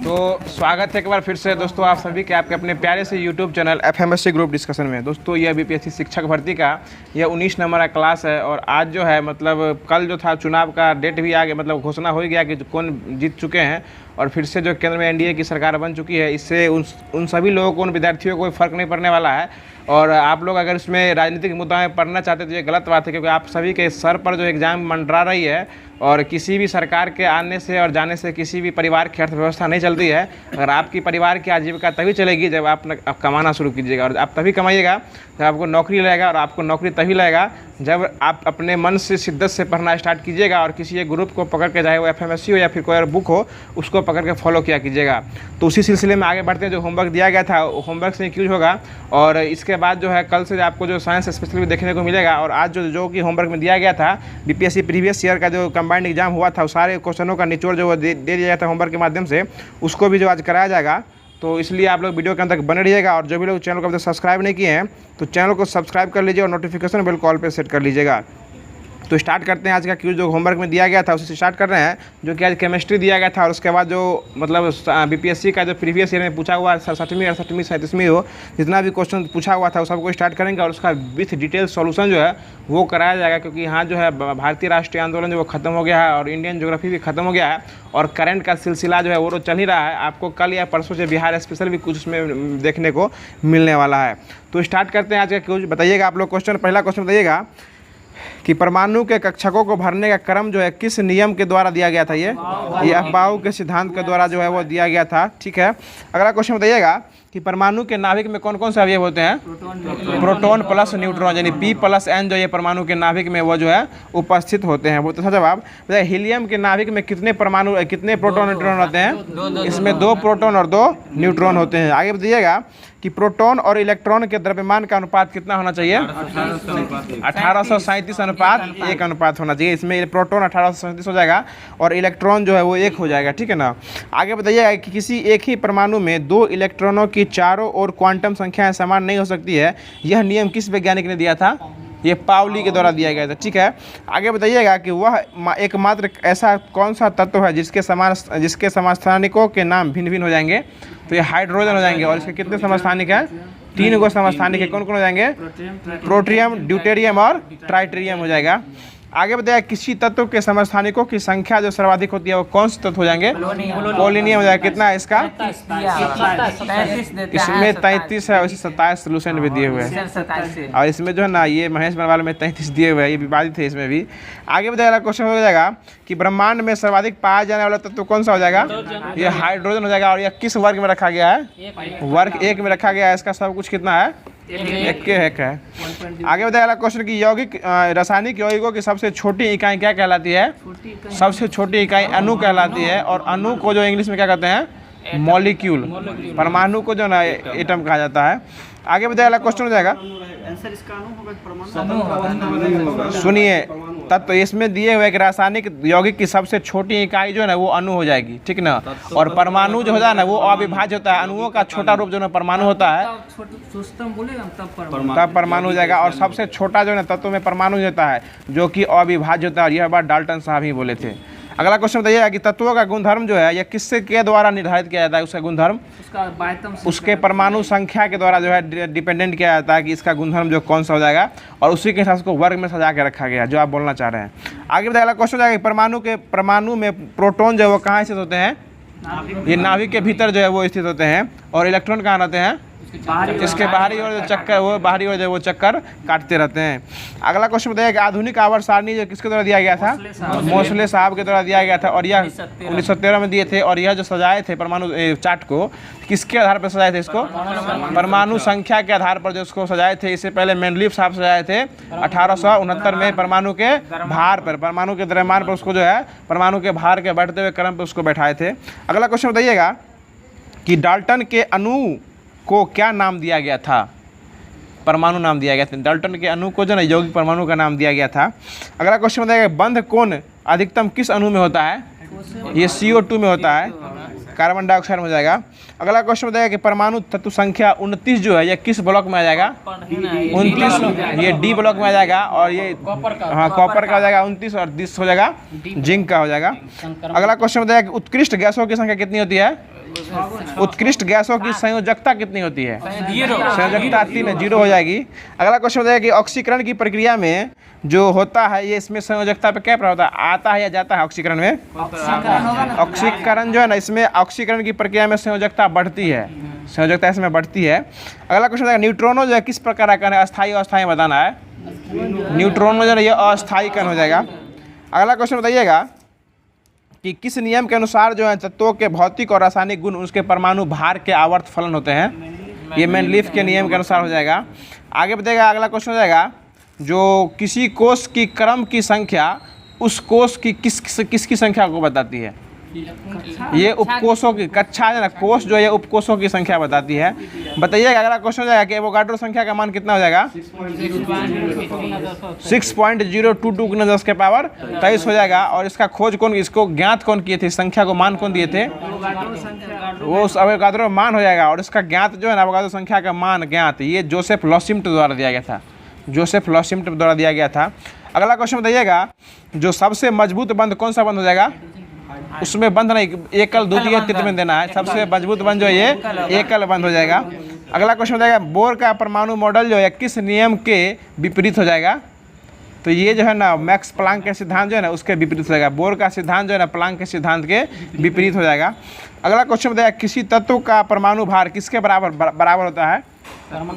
तो स्वागत है एक बार फिर से दोस्तों आप सभी के आपके अपने प्यारे से यूट्यूब चैनल एफएमएससी ग्रुप डिस्कशन में। दोस्तों यह बीपीएससी शिक्षक भर्ती का यह 19 नंबर का क्लास है और आज जो है मतलब कल जो था चुनाव का डेट भी आ गया, मतलब घोषणा हो ही गया कि कौन जीत चुके हैं और फिर से जो केंद्र में एनडीए की सरकार बन चुकी है। इससे उन सभी लोगों को, उन विद्यार्थियों को कोई फ़र्क नहीं पड़ने वाला है। और आप लोग अगर इसमें राजनीतिक मुद्दा में पढ़ना चाहते हैं तो ये गलत बात है, क्योंकि आप सभी के सर पर जो एग्ज़ाम मंडरा रही है और किसी भी सरकार के आने से और जाने से किसी भी परिवार की अर्थव्यवस्था नहीं चलती है। अगर आपकी परिवार की आजीविका तभी चलेगी जब आप कमाना शुरू कीजिएगा, और आप तभी कमाइएगा जब आपको नौकरी लगेगा, और आपको नौकरी तभी लगेगा जब आप अपने मन से शिद्दत से पढ़ना स्टार्ट कीजिएगा और किसी एक ग्रुप को पकड़ के, चाहे वो एफएमएससी हो या फिर कोई और बुक हो, उसको पकड़ के फॉलो किया कीजिएगा। तो उसी सिलसिले में आगे बढ़ते हैं। जो होमवर्क दिया गया था होमवर्क से यूज होगा, और इसके बाद जो है कल से आपको जो साइंस स्पेशल भी देखने को मिलेगा। और आज जो कि होमवर्क में दिया गया था बीपीएससी प्रीवियस ईयर का जो कंबाइंड एग्जाम हुआ था, सारे क्वेश्चनों का निचोड़ जो दे दिया गया था होमवर्क के माध्यम से, उसको भी जो आज कराया जाएगा। तो इसलिए आप लोग वीडियो के अंत तक बने रहिएगा। और जो भी लोग चैनल को अभी तक सब्सक्राइब नहीं किए हैं तो चैनल को सब्सक्राइब कर लीजिए और नोटिफिकेशन बेल कॉल पे सेट कर लीजिएगा। तो स्टार्ट करते हैं आज का क्यूज। जो होमवर्क में दिया गया था उसे स्टार्ट कर रहे हैं, जो कि आज केमिस्ट्री दिया गया था। और उसके बाद जो मतलब बीपीएससी का जो प्रीवियस ईयर में पूछा हुआ 67वीं 68वीं 37वीं हो जितना भी क्वेश्चन पूछा हुआ था वो सबको स्टार्ट करेंगे और उसका विथ डिटेल सॉल्यूशन जो है वो कराया जाएगा। क्योंकि यहाँ जो है भारतीय राष्ट्रीय आंदोलन जो वो खत्म हो गया है और इंडियन ज्योग्राफी भी खत्म हो गया है और करंट का सिलसिला जो है वो चल ही रहा है। आपको कल या परसों से बिहार स्पेशल भी कुछ उसमें देखने को मिलने वाला है। तो स्टार्ट करते हैं आज का क्यूज। बताइएगा आप लोग क्वेश्चन, पहला क्वेश्चन बताइएगा कि परमाणु के कक्षकों को भरने का क्रम जो है किस नियम के द्वारा दिया गया था। ये अफबाऊ के सिद्धांत के द्वारा जो है वो दिया गया था। ठीक है, अगला क्वेश्चन बताइएगा कि परमाणु के नाभिक में कौन कौन से अवयव होते हैं। प्रोटॉन प्लस न्यूट्रॉन, यानी पी प्लस एन जो ये परमाणु के नाभिक में वो जो है उपस्थित होते हैं। वो तो जवाब। हीलियम के नाभिक में कितने प्रोटॉन न्यूट्रॉन होते हैं। इसमें 2 प्रोटॉन और 2 न्यूट्रॉन होते हैं। आगे बताइएगा कि प्रोटॉन और इलेक्ट्रॉन के द्रव्यमान का अनुपात कितना होना चाहिए। 1837 अनुपात 1 अनुपात होना चाहिए। इसमें प्रोटॉन 1837 हो जाएगा और इलेक्ट्रॉन जो है वो 1 हो जाएगा। ठीक है ना। आगे बताइएगा कि किसी एक ही परमाणु में 2 इलेक्ट्रॉनों की चारों ओर क्वांटम संख्याएं समान नहीं हो सकती है। यह नियम किस वैज्ञानिक ने दिया था। ये पाउली के द्वारा दिया गया था। ठीक है, आगे बताइएगा कि वह एकमात्र ऐसा कौन सा तत्व है जिसके समस्थानिकों के नाम भिन्न भिन्न हो जाएंगे। तो ये हाइड्रोजन हो जाएंगे। और इसके कितने समस्थानिक हैं। 3 गो समस्थानिक है। कौन कौन हो जाएंगे। प्रोटियम, ड्यूटेरियम और ट्राइटेरियम हो जाएगा। आगे बताया किसी तत्व के समस्थानिकों की संख्या जो सर्वाधिक होती है वो कौन से तत्व हो जाएंगे। पोलिनियम हो जाएगा। कितना है इसका। इसमें 33 है और इसे 27 सोल्यूशन भी दिए हुए हैं। और इसमें जो है ना ये महेश बनवाल में 33 दिए हुए हैं, ये विवादित है इसमें भी। आगे बताया क्वेश्चन हो जाएगा कि ब्रह्मांड में सर्वाधिक पाया जाने वाला तत्व कौन सा हो जाएगा। ये हाइड्रोजन हो जाएगा। और यह किस वर्ग में रखा गया है। वर्ग 1 में रखा गया है। इसका सब कुछ कितना है। 1 है। आगे बताया क्वेश्चन की यौगिक रासायनिक यौगिकों की सबसे छोटी इकाई क्या कहलाती है। सबसे छोटी इकाई अणु कहलाती है। और अणु को जो इंग्लिश में क्या कहते हैं। मॉलिक्यूल। परमाणु को जो ना एटम कहा जाता है। आगे बताया क्वेश्चन हो जाएगा, सुनिए तत्व इसमें दिए हुए कि रासायनिक यौगिक की सबसे छोटी इकाई जो है ना वो अणु हो जाएगी। ठीक ना। और परमाणु जो होता है ना वो अविभाज्य होता है। अणुओं का छोटा रूप जो है परमाणु होता है, तब परमाणु हो जाएगा। और सबसे छोटा जो है ना तत्व में परमाणु होता है जो कि अविभाज्य होता है। यह बात डाल्टन साहब ही बोले थे। अगला क्वेश्चन बताइएगा कि तत्वों का गुणधर्म जो है यह किससे के द्वारा निर्धारित किया जाता है। उसका गुणधर्म उसके परमाणु संख्या के द्वारा जो है डिपेंडेंट किया जाता है कि इसका गुणधर्म जो कौन सा हो जाएगा। और उसी के हिसाब से वर्ग में सजा के रखा गया जो आप बोलना चाह रहे हैं। आगे बताइए क्वेश्चन जाएगा परमाणु में प्रोटॉन जो है वो कहाँ स्थित होते हैं। ये नाभिक के भीतर जो है वो स्थित होते हैं। और इलेक्ट्रॉन कहाँ रहते हैं। इसके बाहरी ओर जो चक्कर वो बाहरी ओर जो वो चक्कर काटते रहते हैं। अगला क्वेश्चन बताइए कि आधुनिक आवर्त सारणी जो किसके द्वारा दिया गया था। मोसले साहब के द्वारा दिया गया था। और यह 1913 में दिए थे। और यह जो सजाए थे परमाणु चार्ट को किसके आधार पर सजाए थे। इसको परमाणु संख्या के आधार पर जो इसको सजाए थे। इससे पहले मेंडलीव साहब सजाए थे 1869 में परमाणु के भार पर, परमाणु के द्रव्यमान पर उसको जो है परमाणु के भार के बढ़ते हुए क्रम पर उसको बैठाए थे। अगला क्वेश्चन बताइएगा कि डाल्टन के अणु को क्या नाम दिया गया था। परमाणु नाम दिया गया था। डाल्टन के अणु को जो ना यौगिक परमाणु का नाम दिया गया था। अगला क्वेश्चन बताइएगा बंध कोण अधिकतम किस अणु में होता है। ये CO2 में होता है। कार्बन डाइऑक्साइड में हो जाएगा। अगला क्वेश्चन बताइएगा कि परमाणु तत्व संख्या 29 जो है ये किस ब्लॉक में आ जाएगा। 29 ये डी ब्लॉक में आ जाएगा। और ये कॉपर का हो जाएगा 29 और 10 हो जाएगा जिंक का हो जाएगा। अगला क्वेश्चन बताइएगा कि उत्कृष्ट गैसों की संख्या कितनी होती है। उत्कृष्ट गैसों की संयोजकता कितनी होती है? संयोजकता 3 है, 0 हो जाएगी। अगला क्वेश्चन बताइए कि ऑक्सीकरण की प्रक्रिया में जो होता है ये इसमें संयोजकता पे क्या प्रभाव होता है? आता है या जाता है ऑक्सीकरण में? ऑक्सीकरण जो है ना, इसमें ऑक्सीकरण की प्रक्रिया में संयोजकता बढ़ती है, संयोजकता इसमें बढ़ती है। अगला क्वेश्चन है न्यूट्रॉनो जो है किस प्रकार का कण है? अस्थायी और अस्थायी बताना है। न्यूट्रॉनो जो है ये अस्थायी कण हो जाएगा। अगला क्वेश्चन बताइएगा कि किस नियम के अनुसार जो है तत्वों के भौतिक और रासायनिक गुण उसके परमाणु भार के आवर्त फलन होते हैं? ये मेंडलीफ के नियम के अनुसार हो जाएगा। आगे बताइएगा, अगला क्वेश्चन हो जाएगा जो किसी कोष की क्रम की संख्या उस कोष की किसकी संख्या को बताती है? ये उपकोषों की कक्षा है ना, कोष जो है उपकोषों की संख्या बताती है। बताइएगा अगला क्वेश्चन हो जाएगा कि एवोगाड्रो संख्या का मान कितना हो जाएगा? 6.022 × 10⁻23 हो जाएगा। और इसका खोज कौन, इसको ज्ञात कौन किए थे? संख्या को मान कौन दिए थे? वो एवोगाड्रो मान हो जाएगा। और इसका ज्ञात जो है ना, एवोगाड्रो संख्या का मान ज्ञात ये जोसेफ लॉसिम्ट द्वारा दिया गया था, जोसेफ लॉसिम्ट द्वारा दिया गया था। अगला क्वेश्चन बताइएगा जो सबसे मजबूत बंध कौन सा बंध हो जाएगा? उसमें बंध नहीं, एकल द्वितीय तृतीय में देना है। सबसे मजबूत बंध जो है ये एकल बंध हो जाएगा। अगला क्वेश्चन हो जाएगा बोर का परमाणु मॉडल जो है किस नियम के विपरीत हो जाएगा? तो ये जो है ना मैक्स प्लांक के सिद्धांत जो है ना उसके विपरीत हो जाएगा। बोर का सिद्धांत जो है ना प्लांक के सिद्धांत के विपरीत हो जाएगा। अगला क्वेश्चन बताएगा किसी तत्व का परमाणु भार किसके बराबर होता है?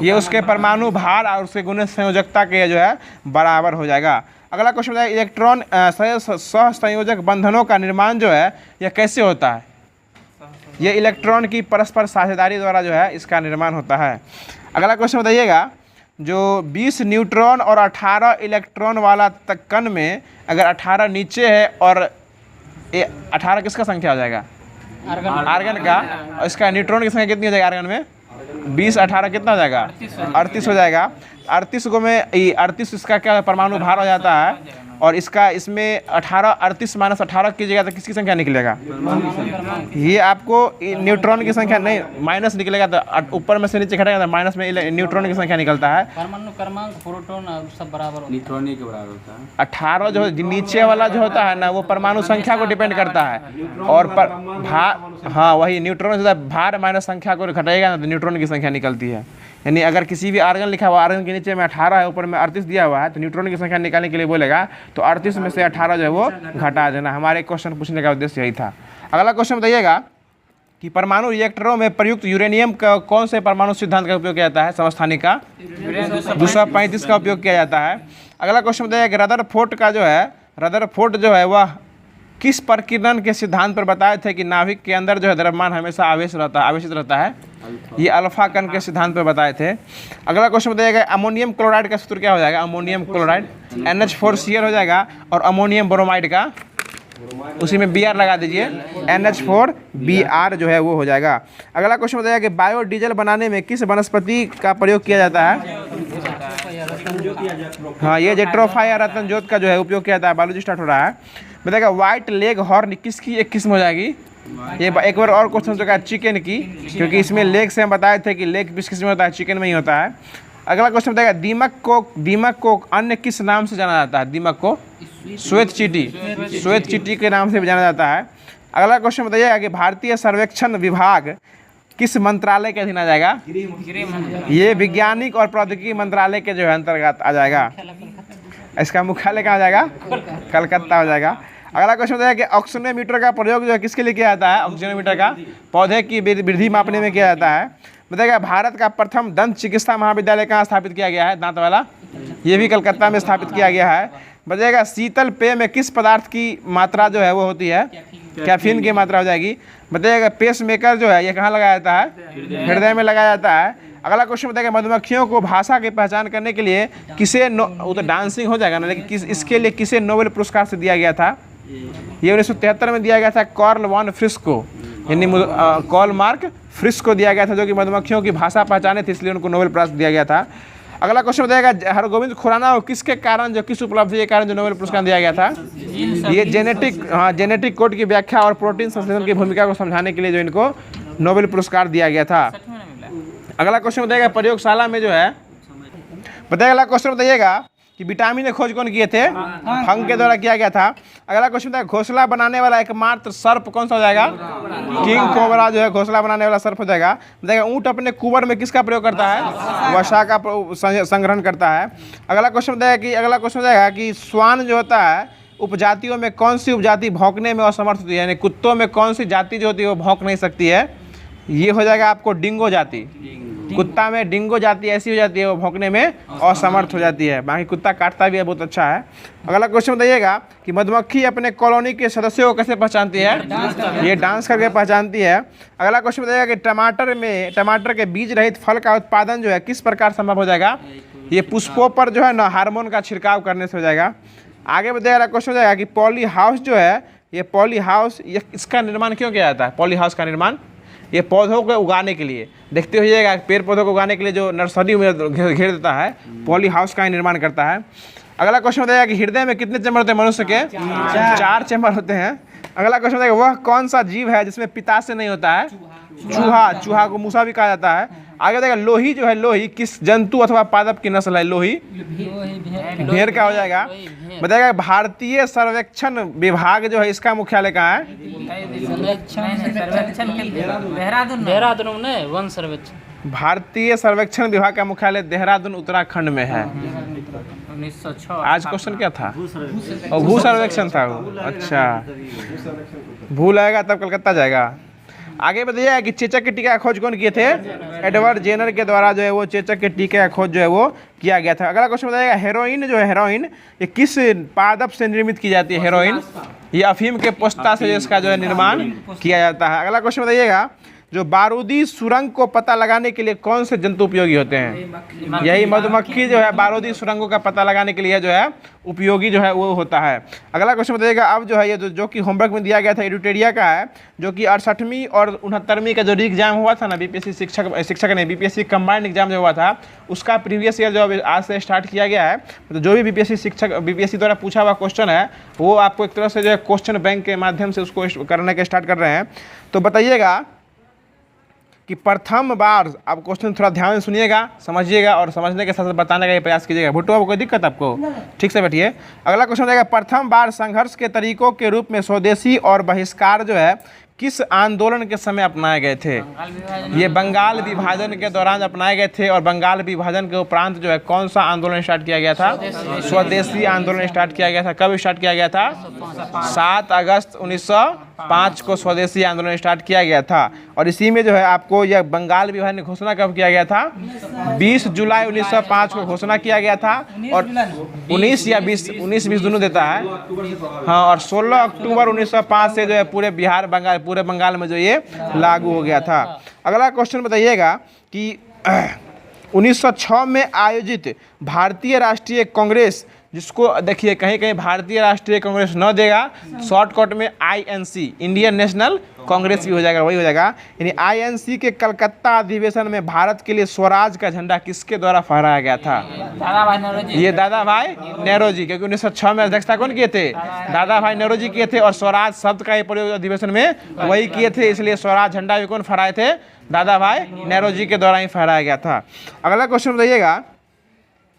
ये उसके परमाणु भार और उसके गुण संयोजकता के जो है बराबर हो जाएगा। अगला क्वेश्चन बताइए इलेक्ट्रॉन सहसंयोजक बंधनों का निर्माण जो है यह कैसे होता है? ये इलेक्ट्रॉन की परस्पर साझेदारी द्वारा जो है इसका निर्माण होता है। अगला क्वेश्चन बताइएगा जो 20 न्यूट्रॉन और 18 इलेक्ट्रॉन वाला कण में अगर 18 नीचे है और 18 किसका संख्या हो जाएगा? आर्गन का। और इसका न्यूट्रॉन की संख्या कितनी हो जाएगी आर्गन में? 20 18 कितना हो जाएगा? 38 हो जाएगा। 38 को में 38 इसका क्या परमाणु भार हो जाता है। और इसमें 18 38 - 18 कीजिएगा तो किसकी संख्या निकलेगा? ये आपको न्यूट्रॉन की संख्या नहीं माइनस निकलेगा, तो ऊपर में से नीचे घटेगा तो माइनस में न्यूट्रॉन की संख्या निकलता है। परमाणु क्रमांक प्रोटॉन सब बराबर न्यूट्रॉन के बराबर होता है। 18 जो नीचे वाला जो होता है ना वो परमाणु संख्या को डिपेंड करता है। और भार, हाँ वही न्यूट्रॉन से भार माइनस संख्या को घटाएगा ना तो न्यूट्रॉन की संख्या निकलती है। यानी अगर किसी भी आर्गन लिखा हुआ, आर्गन के नीचे में 18 है ऊपर में 38 दिया हुआ है तो न्यूट्रॉन की संख्या निकालने के लिए बोलेगा तो 38 में से 18 जो है वो घटा देना। हमारे क्वेश्चन पूछने का उद्देश्य यही था। अगला क्वेश्चन बताइएगा कि परमाणु रिएक्टरों में प्रयुक्त यूरेनियम का कौन से परमाणु सिद्धांत का उपयोग किया जाता है? समस्थानिक का 235 का उपयोग किया जाता है। अगला क्वेश्चन बताइएगा कि रदरफोर्ड का जो है, रदरफोर्ड जो है वह किस प्रकीर्णन के सिद्धांत पर बताए थे कि नाभिक के अंदर जो है द्रव्यमान हमेशा आवेशित रहता है? ये अल्फा कण के सिद्धांत पर बताए थे। अगला क्वेश्चन बताइएगा अमोनियम क्लोराइड का सूत्र क्या हो जाएगा? अमोनियम क्लोराइड NH4Cl हो जाएगा। और अमोनियम ब्रोमाइड का उसी में Br लगा दीजिए, NH4Br जो है वो हो जाएगा। अगला क्वेश्चन बताइएगा कि बायोडीजल बनाने में किस वनस्पति का प्रयोग किया जाता है? हाँ ये जेट्रोफा या रतन जोत का जो है उपयोग किया जाता है। बायोलॉजी स्टार्ट हो रहा है। बताएगा व्हाइट लेग हॉर्न किसकी एक किस्म हो जाएगी? ये एक बार और क्वेश्चन जो है चिकन की, क्योंकि इसमें लेग से हम बताए थे कि लेग किस किस्म में होता है, चिकन में ही होता है। अगला क्वेश्चन बताएगा दीमक को अन्य किस नाम से जाना जाता है? दीमक को श्वेत चींटी के नाम से भी जाना जाता है। अगला क्वेश्चन बताइएगा कि भारतीय सर्वेक्षण विभाग किस मंत्रालय के अधीन आ जाएगा? ये वैज्ञानिक और प्रौद्योगिकी मंत्रालय के जो है अंतर्गत आ जाएगा। इसका मुख्यालय कहाँ आ जाएगा? कलकत्ता हो जाएगा। अगला क्वेश्चन बताइए कि ऑक्सीजनोमीटर का प्रयोग जो है किसके लिए किया जाता है? ऑक्सीजनोमीटर का पौधे की वृद्धि मापने में किया जाता है। बताइएगा भारत का प्रथम दंत चिकित्सा महाविद्यालय कहाँ स्थापित किया गया है? दांत वाला, ये भी कलकत्ता में स्थापित किया गया है। बताइएगा शीतल पेय में किस पदार्थ की मात्रा जो है वो होती है? कैफीन की मात्रा हो जाएगी। बताइएगा पेस मेकर जो है ये कहाँ लगाया जाता है? हृदय में लगाया जाता है। अगला क्वेश्चन बताइएगा मधुमक्खियों को भाषा की पहचान करने के लिए किसे वो तो डांसिंग हो जाएगा ना, लेकिन इसके लिए किसे नोबेल पुरस्कार से दिया गया था? ये 1973 में दिया गया था कार्ल वॉन फ्रिस्क को, यानी कार्ल मार्क फ्रिस्क को दिया गया था, जो कि मधुमक्खियों की भाषा पहचाने थे, इसलिए उनको नोबेल प्राइज दिया गया था। अगला क्वेश्चन बताएगा हरगोविंद खुराना को किसके कारण जो किस उपलब्धि के कारण जो नोबेल पुरस्कार दिया गया था? ये जेनेटिक कोड की व्याख्या और प्रोटीन संश्लेषण की भूमिका को समझाने के लिए जो इनको नोबेल पुरस्कार दिया गया था। अगला क्वेश्चन बताइएगा प्रयोगशाला में जो है, बताइएगा अगला क्वेश्चन बताइएगा कि विटामिन की खोज कौन किए थे? फंग के द्वारा किया गया था। अगला क्वेश्चन था, घोंसला बनाने वाला एकमात्र सर्प कौन सा हो जाएगा? किंग कोबरा जो है घोंसला बनाने वाला सर्प हो जाएगा। बताइएगा ऊंट अपने कुबर में किसका प्रयोग करता है? वसा का संग्रहण करता है। अगला क्वेश्चन बताएगा कि श्वान जो होता है उपजातियों में कौन सी उपजाति भौंकने में असमर्थ होती है, यानी कुत्तों में कौन सी जाति जो होती है वो भौंक नहीं सकती है? ये हो जाएगा आपको डिंगो जाति। कुत्ता में डिंगो जाति ऐसी हो जाती है वो भौंकने में असमर्थ हो जाती है, बाकी कुत्ता काटता भी है, बहुत अच्छा है। अगला क्वेश्चन बताइएगा कि मधुमक्खी अपने कॉलोनी के सदस्यों को कैसे पहचानती है? ये डांस करके पहचानती है। अगला क्वेश्चन बताइएगा कि टमाटर के बीज रहित फल का उत्पादन जो है किस प्रकार संभव हो जाएगा? ये पुष्पों पर जो है ना हार्मोन का छिड़काव करने से हो जाएगा। आगे बताइएगा क्वेश्चन हो जाएगा कि पॉली हाउस जो है, ये पॉली हाउस इसका निर्माण क्यों किया जाता है? पॉली हाउस का निर्माण ये पौधों को उगाने के लिए, देखते होइएगा पेड़ पौधों को उगाने के लिए जो नर्सरी में घेर देता है, पॉली हाउस का ही निर्माण करता है। अगला क्वेश्चन बताइएगा कि हृदय में कितने चैम्बर होते हैं मनुष्य के? 4 चैम्बर होते हैं। अगला क्वेश्चन बताइएगा वह कौन सा जीव है जिसमें पित्ताशय नहीं होता है? चूहा को मूसा भी कहा जाता है। आगे बताएगा लोही जो है, लोही किस जंतु अथवा पादप की नस्ल है? लोही भेड़ का हो जाएगा। बताएगा भारतीय सर्वेक्षण विभाग जो है इसका मुख्यालय कहाँ है? देहरादून में वन सर्वेक्षण। भारतीय सर्वेक्षण विभाग का मुख्यालय देहरादून उत्तराखंड में है। 1906। आज क्वेश्चन क्या था? और भू सर्वेक्षण था वो। अच्छा, भूल आएगा तब कलकत्ता जाएगा। आगे बताइएगा कि चेचक के टीका का खोज कौन किए थे? एडवर्ड जेनर के द्वारा जो है वो चेचक के टीके का खोज जो है वो किया गया था। अगला क्वेश्चन बताइएगा हेरोइन जो है, हेरोइन ये किस पादप से निर्मित की जाती है? हेरोइन ये अफीम के पोस्ता से इसका जो है निर्माण किया जाता है। अगला क्वेश्चन बताइएगा जो बारूदी सुरंग को पता लगाने के लिए कौन से जंतु उपयोगी होते हैं? यही मधुमक्खी जो है बारूदी सुरंगों का पता लगाने के लिए जो है उपयोगी जो है वो होता है। अगला क्वेश्चन बताइएगा अब जो है ये जो कि होमवर्क में दिया गया था एडुटेरिया का है, जो कि 68वीं और 69वीं का जो री एग्जाम हुआ था ना, बीपीएससी शिक्षक ने बीपीएससी कंबाइंड एग्जाम जो हुआ था उसका प्रीवियस ईयर जो आज से स्टार्ट किया गया है। तो जो भी बीपीएससी द्वारा पूछा हुआ क्वेश्चन है वो आपको एक तरह से जो है क्वेश्चन बैंक के माध्यम से उसको करने के स्टार्ट कर रहे हैं। तो बताइएगा कि प्रथम बार, आप क्वेश्चन थोड़ा ध्यान से सुनिएगा, समझिएगा और समझने के साथ साथ बताने का प्रयास कीजिएगा। भुट्टो आपको कोई दिक्कत आपको? ठीक से बैठिए। अगला क्वेश्चन रहेगा प्रथम बार संघर्ष के तरीकों के रूप में स्वदेशी और बहिष्कार जो है किस आंदोलन के समय अपनाए गए थे? ये बंगाल विभाजन के दौरान अपनाए गए थे। और बंगाल विभाजन के उपरांत जो है कौन सा आंदोलन स्टार्ट किया गया था? स्वदेशी आंदोलन स्टार्ट किया गया था। कब स्टार्ट किया गया था? 7 अगस्त 1905 को स्वदेशी आंदोलन स्टार्ट किया गया था। और इसी में जो है आपको यह बंगाल विभाजन घोषणा कब किया गया था? 20 जुलाई 1905 को घोषणा किया गया था। और 19 या 20 दोनों देता है, हाँ। और 16 अक्टूबर 1905 से जो है पूरे बंगाल में जो ये लागू हो गया था। अगला क्वेश्चन बताइएगा कि 1906 में आयोजित भारतीय राष्ट्रीय कांग्रेस, जिसको देखिए कहीं कहीं भारतीय राष्ट्रीय कांग्रेस न देगा, शॉर्टकट में INC इंडियन नेशनल कांग्रेस भी हो जाएगा, वही हो जाएगा। यानी INC के कलकत्ता अधिवेशन में भारत के लिए स्वराज का झंडा किसके द्वारा फहराया गया था? ये दादा भाई नेहरू जी, क्योंकि 1906 में अध्यक्षता कौन किए थे? दादा भाई नेहरू जी किए थे। और स्वराज शब्द का प्रयोग अधिवेशन में वही किए थे, इसलिए स्वराज झंडा भी कौन फहराए थे? दादा भाई नेहरू जी के द्वारा ही फहराया गया था। अगला क्वेश्चन बताइएगा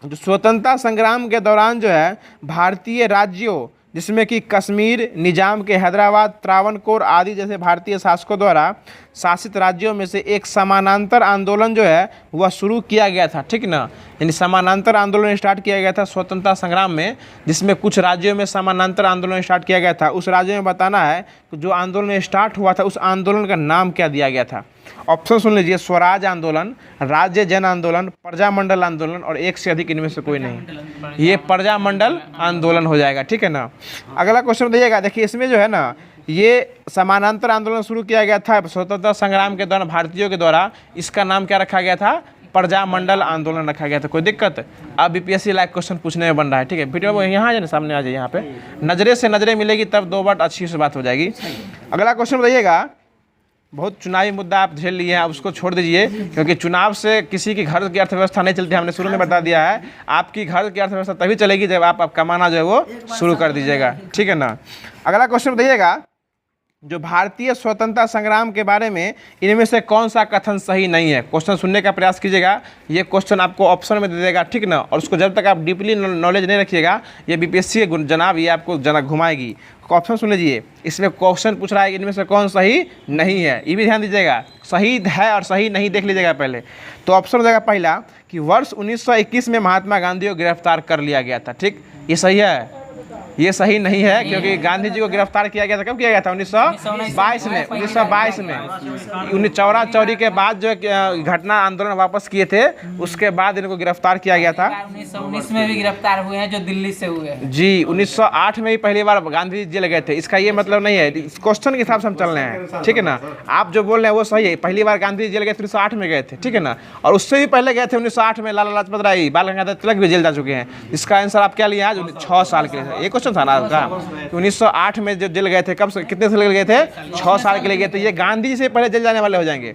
जो स्वतंत्रता संग्राम के दौरान जो है भारतीय राज्यों जिसमें कि कश्मीर, निजाम के हैदराबाद, त्रावणकोर आदि जैसे भारतीय शासकों द्वारा शासित राज्यों में से एक समानांतर आंदोलन जो है वह शुरू किया गया था, ठीक ना। यानी समानांतर आंदोलन स्टार्ट किया गया था स्वतंत्रता संग्राम में, जिसमें कुछ राज्यों में समानांतर आंदोलन स्टार्ट किया गया था। उस राज्य में बताना है कि जो आंदोलन स्टार्ट हुआ था उस आंदोलन का नाम क्या दिया गया था। ऑप्शन सुन लीजिए, स्वराज आंदोलन, राज्य जन आंदोलन, प्रजामंडल आंदोलन और एक से अधिक इनमें से कोई नहीं। ये प्रजामंडल आंदोलन हो जाएगा, ठीक है ना। अगला क्वेश्चन बताइएगा, देखिए इसमें जो है ना ये समानांतर आंदोलन शुरू किया गया था स्वतंत्रता संग्राम के दौरान भारतीयों के द्वारा। इसका नाम क्या रखा गया था? प्रजामंडल आंदोलन रखा गया था। कोई दिक्कत? अब बीपीएससी लाइक क्वेश्चन पूछने में बन रहा है, ठीक है। वीडियो यहाँ आ जाए, सामने आ जाए, यहाँ पे नजरे से नजरे मिलेगी तब 2 बार अच्छी से बात हो जाएगी। अगला क्वेश्चन बताइएगा, बहुत चुनावी मुद्दा आप झेल लिए हैं, अब उसको छोड़ दीजिए, क्योंकि चुनाव से किसी की घर की अर्थव्यवस्था नहीं चलती। हमने शुरू में बता दिया है, आपकी घर की अर्थव्यवस्था तभी चलेगी जब आप कमाना जो है वो शुरू कर दीजिएगा, ठीक है ना। अगला क्वेश्चन बताइएगा जो भारतीय स्वतंत्रता संग्राम के बारे में इनमें से कौन सा कथन सही नहीं है। क्वेश्चन सुनने का प्रयास कीजिएगा, ये क्वेश्चन आपको ऑप्शन में दे देगा, ठीक ना। और उसको जब तक आप डीपली नॉलेज नहीं रखिएगा, ये बीपीएससी जनाब ये आपको जना घुमाएगी। ऑप्शन सुन लीजिए, इसमें क्वेश्चन पूछ रहा है कि इनमें से कौन सही नहीं है, ये भी ध्यान दीजिएगा। सही है और सही नहीं देख लीजिएगा पहले। तो ऑप्शन हो जाएगा पहला कि वर्ष 1921 में महात्मा गांधी को गिरफ्तार कर लिया गया था, ठीक, ये सही है। ये सही नहीं है, क्योंकि गांधी जी को गिरफ्तार किया गया था, कब किया गया था? 1922 में। 1922 में चौरा चौरी के बाद जो घटना आंदोलन वापस किए थे, उसके बाद इनको गिरफ्तार किया गया था। 1919 में भी गिरफ्तार हुए हैं, जो दिल्ली से हुए हैं जी। 1908 में ही पहली बार गांधी जी जेल गए थे। इसका ये मतलब नहीं है, इस क्वेश्चन के हिसाब से हम चल रहे हैं, ठीक है ना। आप जो बोल रहे हैं वो सही है, पहली बार गांधी जी जेल गए थे 1908 में गए थे, ठीक है ना। और उससे भी पहले गए थे 1908 में लाला लाजपत राय, बाल गंगाधर तिलक भी जेल जा चुके हैं। इसका आंसर आप क्या लिए आज? 6 साल के लिए। एक क्वेश्चन था ना आपका, 1908 में जो जेल गए थे, कब से कितने साल गए थे? 6 साल के लिए गए थे। ये गांधी जी से पहले जेल जाने वाले हो जाएंगे।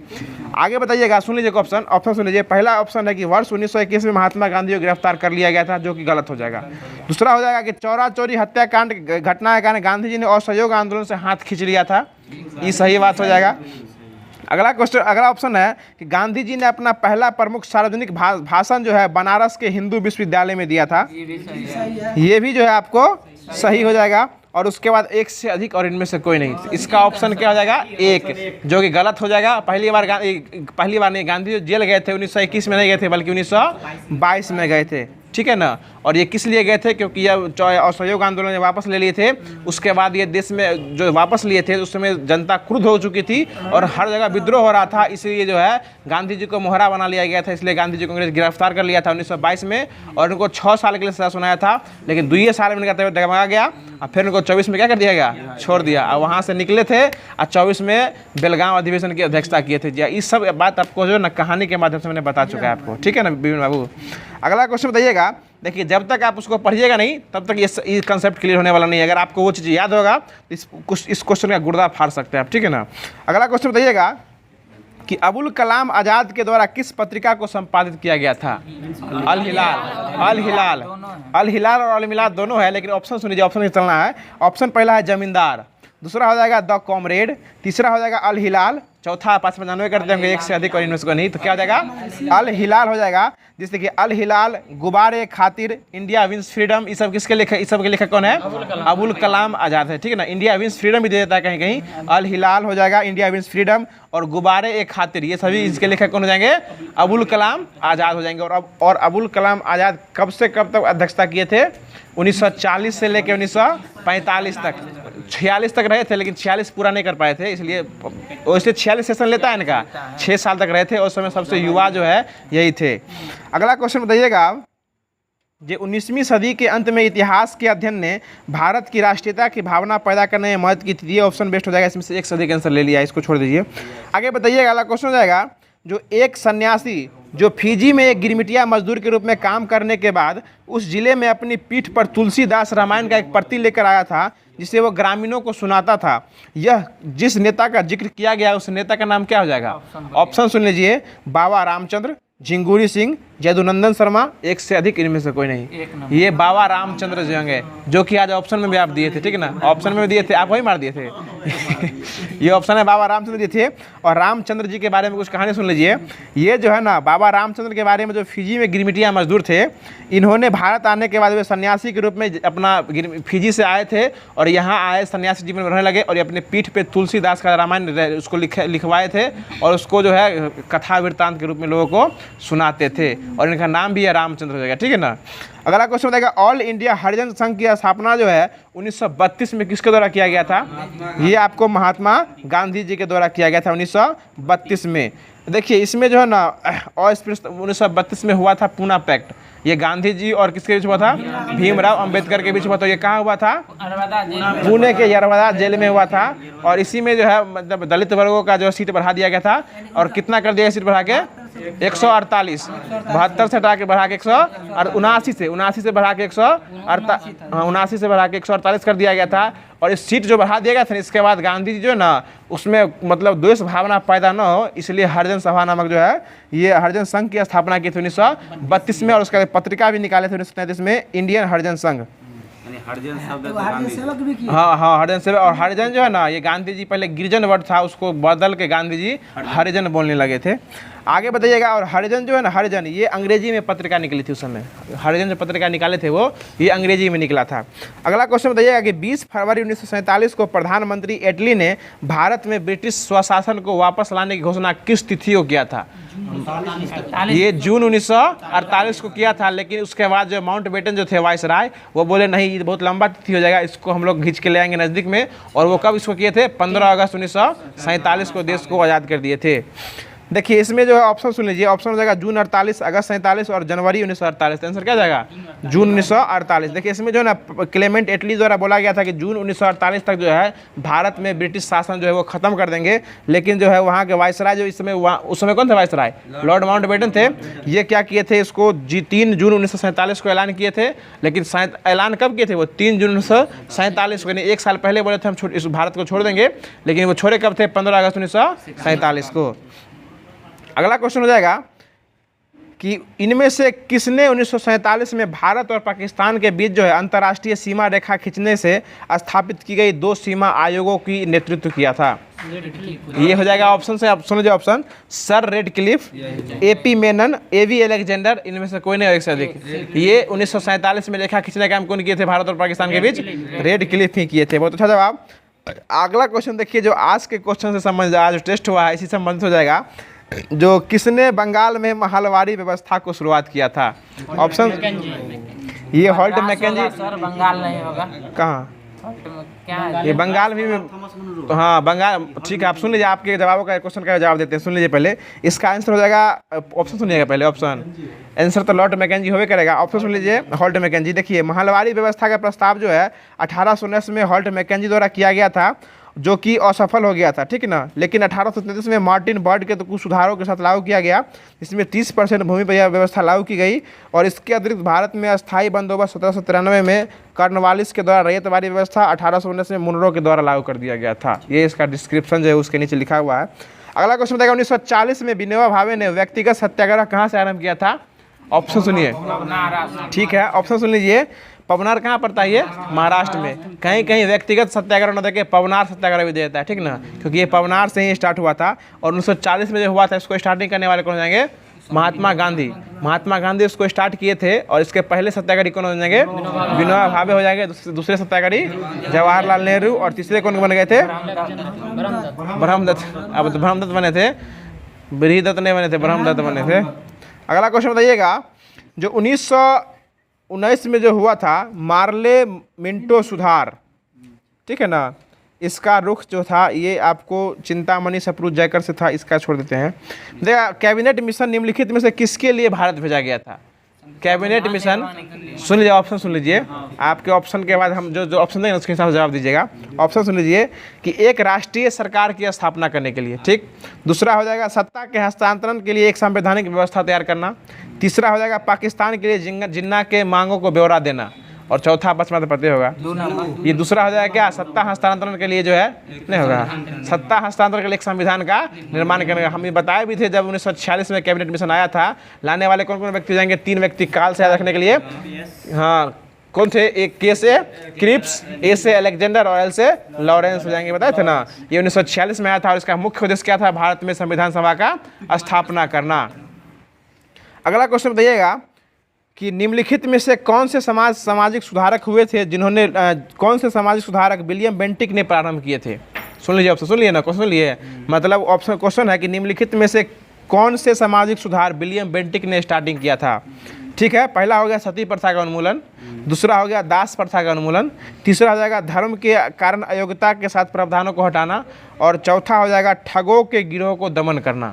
आगे बताइएगा, सुन लीजिए ऑप्शन सुन लीजिए। पहला ऑप्शन है कि वर्ष 1921 में महात्मा गांधी को गिरफ्तार कर लिया गया था, जो कि गलत हो जाएगा। दूसरा हो जाएगा कि चौरा चौरी हत्याकांड घटना के कारण गांधी जी ने असहयोग आंदोलन से हाथ खींच लिया था, ये सही बात हो जाएगा। अगला ऑप्शन है कि गांधी जी ने अपना पहला प्रमुख सार्वजनिक भाषण जो है बनारस के हिंदू विश्वविद्यालय में दिया था, ये भी जो है आपको सही हो जाएगा। और उसके बाद एक से अधिक और इनमें से कोई नहीं, इसका ऑप्शन क्या हो जाएगा? एक, जो कि गलत हो जाएगा। पहली बार नहीं, गांधी जी जेल गए थे 1921 में नहीं गए थे, बल्कि 1922 में गए थे, ठीक है ना। और ये किस लिए गए थे? क्योंकि यह असहयोग आंदोलन जब वापस ले लिए थे, उसके बाद ये देश में जो वापस लिए थे उस समय जनता क्रुद्ध हो चुकी थी और हर जगह विद्रोह हो रहा था, इसलिए जो है गांधी जी को मोहरा बना लिया गया था। इसलिए गांधी जी को अंग्रेज गिरफ्तार कर लिया था 1922 में, और उनको 6 साल के लिए सजा सुनाया था। लेकिन 2 साल में इनका डगमगा गया और फिर उनको 24 में क्या कर दिया गया? छोड़ दिया। और वहाँ से निकले थे और 24 में बेलगांव अधिवेशन की अध्यक्षता किए थे। ये सब बात आपको जो ना कहानी के माध्यम से मैंने बता चुका है आपको, ठीक है ना विपिन बाबू। अगला क्वेश्चन बताइएगा, देखिए जब तक आप उसको पढ़िएगा नहीं तब तक ये कंसेप्ट क्लियर होने वाला नहीं है। अगर आपको वो चीज़ याद होगा तो इस क्वेश्चन का गुर्दा फाड़ सकते हैं आप, ठीक है ना। अगला क्वेश्चन बताइएगा कि अबुल कलाम आज़ाद के द्वारा किस पत्रिका को संपादित किया गया था? अल हिलाल और अल मिलाद दोनों है, लेकिन ऑप्शन सुनिए, ऑप्शन में चलना है। ऑप्शन पहला है जमींदार, दूसरा हो जाएगा द कॉमरेड, तीसरा हो जाएगा अल हिलाल, चौथा 595 करते होंगे, एक से अधिक और इनमें से नहीं, तो क्या हो जाएगा? अल हिलाल हो जाएगा। जैसे कि अल हिलाल, गुबारे खातिर, इंडिया विंस फ्रीडम, ये सब किसके लेखक? इस सब के लेखक कौन है? अबुल कलाम आज़ाद है, ठीक है ना। इंडिया विंस फ्रीडम भी दे देता है कहीं कहीं। अल हिलाल हो जाएगा इंडिया विंस फ्रीडम, और गुबारे एक खातिर, ये सभी इसके लेखक कौन हो जाएंगे? अबुल कलाम आज़ाद हो जाएंगे। और अबुल कलाम आज़ाद कब से कब तक अध्यक्षता किए थे? 1940 से लेकर 1945 तक, 46 तक रहे थे, लेकिन 46 पूरा नहीं कर पाए थे, इसलिए 46 सेशन लेता है इनका। 6 साल तक रहे थे, उस समय सबसे युवा जो है यही थे। अगला क्वेश्चन बताइएगा, जो 19वीं सदी के अंत में इतिहास के अध्ययन ने भारत की राष्ट्रीयता की भावना पैदा करने में मदद की थी। ये ऑप्शन बेस्ट हो जाएगा, इसमें से एक सदी का आंसर ले लिया, इसको छोड़ दीजिए। आगे बताइएगा, अगला क्वेश्चन हो जाएगा, जो एक सन्यासी जो फिजी में एक गिरमिटिया मजदूर के रूप में काम करने के बाद उस जिले में अपनी पीठ पर तुलसीदास रामायण का एक प्रति लेकर आया था, जिसे वो ग्रामीणों को सुनाता था, यह जिस नेता का जिक्र किया गया उस नेता का नाम क्या हो जाएगा? ऑप्शन सुन लीजिए, बाबा रामचंद्र, झिंगुरी सिंह, जदुनंदन शर्मा, एक से अधिक इनमें से कोई नहीं। ये बाबा रामचंद्र जी होंगे, जो कि आज ऑप्शन में भी आप दिए थे, ठीक है ना। ऑप्शन में भी दिए थे, आप वही मार दिए थे। ये ऑप्शन है, बाबा रामचंद्र जी थे। और रामचंद्र जी के बारे में कुछ कहानी सुन लीजिए। ये जो है ना, बाबा रामचंद्र के बारे में, जो फिजी में गिरमिटिया मजदूर थे, इन्होंने भारत आने के बाद वे सन्यासी के रूप में अपना फिजी से आए थे और यहाँ आए, सन्यासी जीवन में रहने लगे और अपने पीठ पे तुलसीदास का रामायण उसको लिखवाए थे और उसको जो है कथा वृत्तांत के रूप में लोगों को सुनाते थे, और इनका नाम भी है रामचंद्र हो जाएगा, ठीक है ना। अगला क्वेश्चन बताएगा, ऑल इंडिया हरिजन संघ की स्थापना जो है 1932 में किसके द्वारा किया गया था? ये आपको महात्मा गांधी जी के द्वारा किया गया था 1932 में। देखिए इसमें जो है ना, 1932 में हुआ था पूना पैक्ट। ये गांधी जी और किसके बीच हुआ था? भीमराव अंबेडकर के बीच हुआ था। ये कहाँ हुआ था? पुणे के यरवदा जेल में हुआ था। और इसी में जो है मतलब दलित वर्गों का जो सीट बढ़ा दिया गया था, और कितना कर दिया सीट बढ़ा के? 148, 72 से हटा के बढ़ा के 179 से बढ़ा के 179 से बढ़ा के 148 कर दिया गया था। और इस सीट जो बढ़ा दिया गया था, इसके बाद गांधी जी जो है ना, उसमें मतलब द्वेष भावना पैदा न हो, इसलिए हरिजन सभा नामक जो है ये हरिजन संघ की स्थापना की थी 1932 में, और उसका पत्रिका भी निकाले थे 1933 में, इंडियन हरिजन संघ। हरिजन शब्द तो हरिजन सेवक भी किए। हाँ हाँ, हरिजन सेवक। और हरिजन जो है ना, ये गांधी जी पहले गिरिजन वर्ड था, उसको बदल के गांधी जी हरिजन बोलने लगे थे। आगे बताइएगा। और हरिजन जो है ना, हरिजन ये अंग्रेजी में पत्रिका निकली थी उस समय। हरिजन जो पत्रिका निकाले थे वो ये अंग्रेजी में निकला था। अगला क्वेश्चन बताइएगा कि 20 फरवरी 1947 को प्रधानमंत्री एटली ने भारत में ब्रिटिश स्वशासन को वापस लाने की घोषणा किस तिथि को किया था? ये जून 1948 को किया था। लेकिन उसके बाद जो माउंटबेटन जो थे वाइस राय, वो बोले नहीं, ये बहुत लंबा तिथि हो जाएगा, इसको हम लोग खींच के ले आएंगे नज़दीक में। और वो कब इसको किए थे? 15 अगस्त 1947 को देश को आज़ाद कर दिए थे। देखिए इसमें जो है ऑप्शन सुन लीजिए। ऑप्शन हो जाएगा जून 48, अगस्त 47 और जनवरी 1948। आंसर क्या जाएगा? जून 1948। देखिए इसमें जो है ना, क्लेमेंट एटली द्वारा बोला गया था कि जून 1948 तक जो है भारत में ब्रिटिश शासन जो है वो ख़त्म कर देंगे। लेकिन जो है वहाँ के वाइसराय जो इस समय उस समय कौन थे वाइसराय? लॉर्ड माउंटबेटन थे। ये क्या किए थे? इसको 3 जून 1947 को ऐलान किए थे। लेकिन ऐलान कब किए थे? वो 3 जून 1947 को, यानी 1 साल पहले बोले थे हम इस भारत को छोड़ देंगे। लेकिन वो छोड़े कब थे? 15 अगस्त 1947 को। अगला क्वेश्चन हो जाएगा कि इनमें से किसने 1947 में भारत और पाकिस्तान के बीच जो है अंतर्राष्ट्रीय सीमा रेखा खींचने से स्थापित की गई 2 सीमा आयोगों की नेतृत्व किया था? ये हो जाएगा ऑप्शन से। ऑप्शन जो option sir Radcliffe, AP Menon, AV Alexander, इनमें से कोई नहीं एक से अधिक। ये 1947 में रेखा खींचने का काम कौन किए थे भारत और पाकिस्तान के बीच? रेडक्लिफ ही किए थे। बहुत अच्छा जवाब। अगला क्वेश्चन देखिए, जो आज के क्वेश्चन से संबंधित, आज टेस्ट हुआ है इसी संबंधित हो जाएगा। जो किसने बंगाल में महलवारी व्यवस्था को शुरुआत किया था? ऑप्शन ये हॉल्ट मैकेंजी। सर बंगाल नहीं होगा। कहाँ? क्या है? ये बंगाल में तो हाँ बंगाल। ठीक है, आप सुन लीजिए, आपके जवाबों का क्वेश्चन का जवाब देते हैं। सुन लीजिए पहले, इसका आंसर हो जाएगा, ऑप्शन सुनिएगा पहले। ऑप्शन आंसर तो लॉर्ड मैकेंजी होवे करेगा। ऑप्शन सुन लीजिए, हॉल्ट मैकेंजी। देखिए महलवारी व्यवस्था का प्रस्ताव जो है 1819 में हॉल्ट मैकेंजी द्वारा किया गया था, जो कि असफल हो गया था, ठीक है ना। लेकिन 1833 में मार्टिन बर्ड के तो कुछ सुधारों के साथ लागू किया गया, जिसमें 30% भूमि पर व्यवस्था लागू की गई। और इसके अतिरिक्त भारत में अस्थायी बंदोबस्त 1793 में कॉर्नवालिस के द्वारा रैयतवाड़ी व्यवस्था 1819 में मुनरो के द्वारा लागू कर दिया गया था। ये इसका डिस्क्रिप्शन जो है उसके नीचे लिखा हुआ है। अगला क्वेश्चन बताएगा 1940 में विनोबा भावे ने व्यक्तिगत सत्याग्रह कहाँ से आरंभ किया था? ऑप्शन सुनिए। ठीक है, ऑप्शन सुन लीजिए। पवनार कहाँ पड़ता है? ये महाराष्ट्र में। कहीं कहीं व्यक्तिगत सत्याग्रह न देके पवनार सत्याग्रह भी दे देता है, ठीक ना, क्योंकि ये पवनार से ही स्टार्ट हुआ था। और 1940 में जो हुआ था, इसको स्टार्टिंग करने वाले कौन हो जाएंगे? महात्मा गांधी। महात्मा गांधी उसको स्टार्ट किए थे। और इसके पहले सत्याग्रही कौन हो जाएंगे? विनोबा भावे हो जाएंगे। दूसरे सत्याग्रही जवाहरलाल नेहरू। और तीसरे कौन बन गए थे? ब्रह्मदत्त। अब तो ब्रह्मदत्त बने थे, बृहदत्त नहीं बने थे, ब्रह्मदत्त बने थे। अगला क्वेश्चन बताइएगा, जो 1919 में जो हुआ था मार्ले मिंटो सुधार, ठीक है ना, इसका रुख जो था ये आपको चिंतामणि सप्रू जयकर से था। इसका छोड़ देते हैं। देखा, कैबिनेट मिशन निम्नलिखित में से किसके लिए भारत भेजा गया था? कैबिनेट मिशन, सुन लीजिए, ऑप्शन सुन लीजिए। आपके ऑप्शन के बाद हम जो ऑप्शन देंगे उसके हिसाब से जवाब दीजिएगा। ऑप्शन सुन लीजिए कि एक राष्ट्रीय सरकार की स्थापना करने के लिए, ठीक। दूसरा हो जाएगा सत्ता के हस्तांतरण के लिए एक संवैधानिक व्यवस्था तैयार करना। तीसरा हो जाएगा पाकिस्तान के लिए जिन्ना के मांगों को ब्यौरा देना। और चौथा बस में तो पता होगा, ये दूसरा हो जाएगा क्या? सत्ता हस्तांतरण के लिए जो है नहीं होगा, सत्ता हस्तांतरण के लिए एक संविधान का निर्माण करने का। हम ये बताए भी थे जब 1946 में कैबिनेट मिशन आया था। लाने वाले कौन कौन व्यक्ति जाएंगे? 3 व्यक्ति काल से याद रखने के लिए। हाँ, कौन थे? एक के से क्रिप्स, ए से अलेक्जेंडर और एल से लॉरेंस हो जाएंगे, बताए थे ना। ये 1946 में आया था और इसका मुख्य उद्देश्य क्या था? भारत में संविधान सभा का स्थापना करना। अगला क्वेश्चन बताइएगा कि निम्नलिखित में से कौन से सामाजिक सुधारक हुए थे जिन्होंने कौन से सामाजिक सुधारक विलियम बेंटिक ने प्रारंभ किए थे? सुन लीजिए, ऑप्शन सुन लिए ना, क्वेश्चन लिए, मतलब ऑप्शन क्वेश्चन है कि निम्नलिखित में से कौन से सामाजिक सुधार विलियम बेंटिक ने स्टार्टिंग किया था? ठीक है, पहला हो गया सती प्रथा का उन्मूलन, दूसरा हो गया दास प्रथा का उन्मूलन, तीसरा हो जाएगा धर्म के कारण अयोग्यता के साथ प्रावधानों को हटाना, और चौथा हो जाएगा ठगों के गिरोह को दमन करना।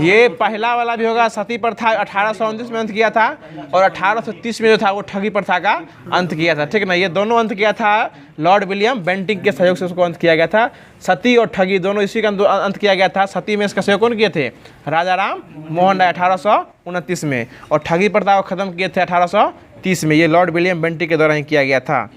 ये पहला वाला भी होगा, सती प्रथा 1829 में अंत किया था, और 1830 में जो था वो ठगी प्रथा का अंत किया था, ठीक है ना। ये दोनों अंत किया था लॉर्ड विलियम बेंटिक के सहयोग से, उसको अंत किया गया था। सती और ठगी दोनों इसी का अंत किया गया था। सती में इसका सहयोग कौन किए थे? राजा राम मोहन राय 1829 में, और ठगी प्रथा को खत्म किए थे 1830 में। ये लॉर्ड विलियम बेंटिक के द्वारा ही किया गया था।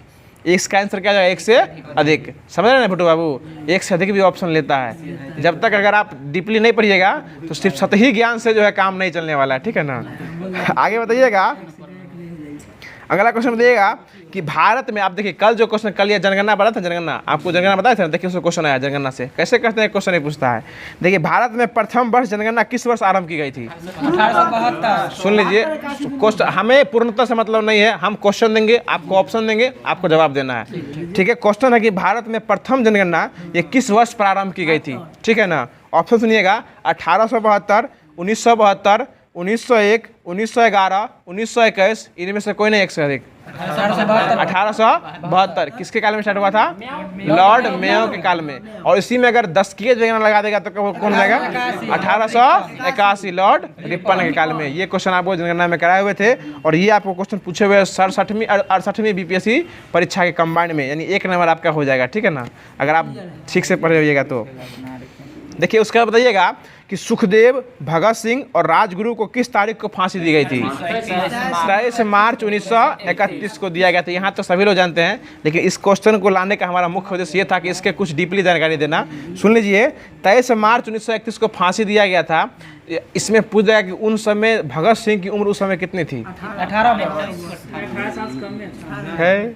इसका आंसर क्या जाएगा? 1 से अधिक। समझ रहे हैं भुट्टू बाबू? 1 से अधिक भी ऑप्शन लेता है। जब तक अगर आप डीपली नहीं पढ़िएगा तो सिर्फ सतही ज्ञान से जो है काम नहीं चलने वाला है, ठीक है ना। आगे बताइएगा, अगला क्वेश्चन बताइएगा कि भारत में, आप देखिए कल जो क्वेश्चन, कल ये जनगणना पढ़ा था, जनगणना आपको जनगणना बताया था, देखिए उसका क्वेश्चन आया जनगणना से कैसे करते हैं, क्वेश्चन ये पूछता है। देखिए भारत में प्रथम वर्ष जनगणना किस वर्ष आरंभ की गई थी? 1872। सुन लीजिए, क्वेश्चन हमें पूर्णतः से मतलब नहीं है, हम क्वेश्चन देंगे, आपको ऑप्शन देंगे, आपको जवाब देना है, ठीक है। क्वेश्चन है कि भारत में प्रथम जनगणना ये किस वर्ष प्रारंभ की गई थी, ठीक है ना। ऑप्शन सुनिएगा, 1872, 1972, 1901, 1911, 1921, इनमें से कोई नहीं एक से अधिक। 1872 किसके काल में स्टार्ट हुआ था? लॉर्ड मेयो के काल में। और इसी में अगर 10 की जनगणना लगा देगा तो कौन हो जाएगा? 1881 लॉर्ड रिपन के काल में। ये क्वेश्चन आपको जनगणना में कराए हुए थे और ये आपको क्वेश्चन पूछे हुए 67वीं 68वीं बीपीएससी परीक्षा के कंबाइंड में, यानी 1 नंबर आपका हो जाएगा, ठीक है ना, अगर आप ठीक से पढ़े होइएगा तो। देखिए उसके बाद बताइएगा कि सुखदेव, भगत सिंह और राजगुरु को किस तारीख को फांसी दी गई थी? 23 मार्च 1931 को दिया गया था। यहाँ तो सभी लोग जानते हैं, लेकिन इस क्वेश्चन को लाने का हमारा मुख्य उद्देश्य ये था कि इसके कुछ डीपली जानकारी देना। सुन लीजिए, 23 मार्च 1931 को फांसी दिया गया था। इसमें पूछ जाएगा कि उन समय भगत सिंह की उम्र उस समय कितनी थी? 18 है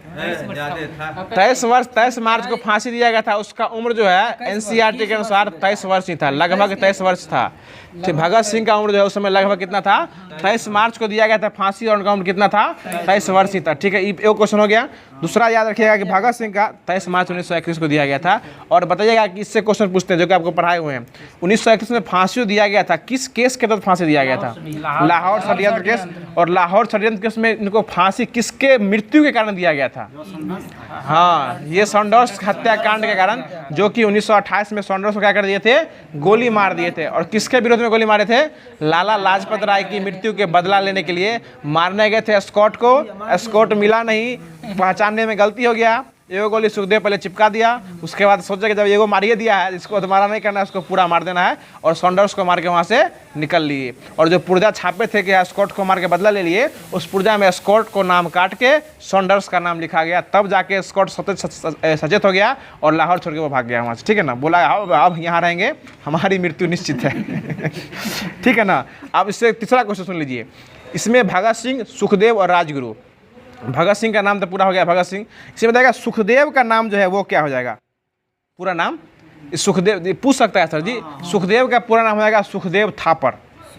23 मार्च को फांसी दिया गया था। उसका उम्र जो है एनसीईआरटी के अनुसार 23 वर्ष ही था, लगभग 23 वर्ष था। ठीक, भगत सिंह का उम्र जो है उस समय लगभग कितना था? 23 मार्च को दिया गया था फांसी और उनका उम्र कितना था? 23 वर्ष ही था, ठीक है। ये क्वेश्चन हो गया। दूसरा याद रखिएगा कि भगत सिंह का 23 मार्च 1931 को दिया गया था। और बताइएगा कि इससे क्वेश्चन पूछते हैं जो कि आपको पढ़ाए हुए हैं। 1931 में फांसी दिया गया था, किस केस के तहत फांसी दिया गया था? लाहौर षड्यंत्र केस। और लाहौर षड्यंत्र केस में इनको फांसी किसके मृत्यु के कारण दिया गया था? हाँ, ये सॉन्डर्स हत्याकांड के कारण, जो कि 1928 में सॉन्डर्स को क्या कर दिए थे? गोली मार दिए थे। और किसके विरोध में गोली मारे थे? लाला लाजपत राय की मृत्यु के बदला लेने के लिए मारने गए थे स्कॉट को। स्कॉट मिला नहीं, पहचानने में गलती हो गया, एगो गोली सुखदेव पहले चिपका दिया। उसके बाद सोचा कि जब एगो मारिए दिया है, इसको दोबारा नहीं करना है, उसको पूरा मार देना है। और सॉन्डर्स को मार के वहाँ से निकल लिए। और जो पुर्जा छापे थे कि स्कॉट को मार के बदला ले लिए, उस पुर्जा में स्कॉट को नाम काट के सॉन्डर्स का नाम लिखा गया। तब जाके स्कॉट सचेत हो गया और लाहौर छोड़ के वो भाग गया वहाँ से, ठीक है ना। बोला अब यहाँ रहेंगे, हमारी मृत्यु निश्चित है। ठीक है ना। अब इससे तीसरा क्वेश्चन सुन लीजिए। इसमें भगत सिंह, सुखदेव और राजगुरु, भगत सिंह का नाम तो पूरा हो गया भगत सिंह। इसे बताएगा सुखदेव का नाम जो है वो क्या हो जाएगा? पूरा नाम सुखदेव पूछ सकता है सर जी। सुखदेव का पूरा नाम हो जाएगा सुखदेव थापर,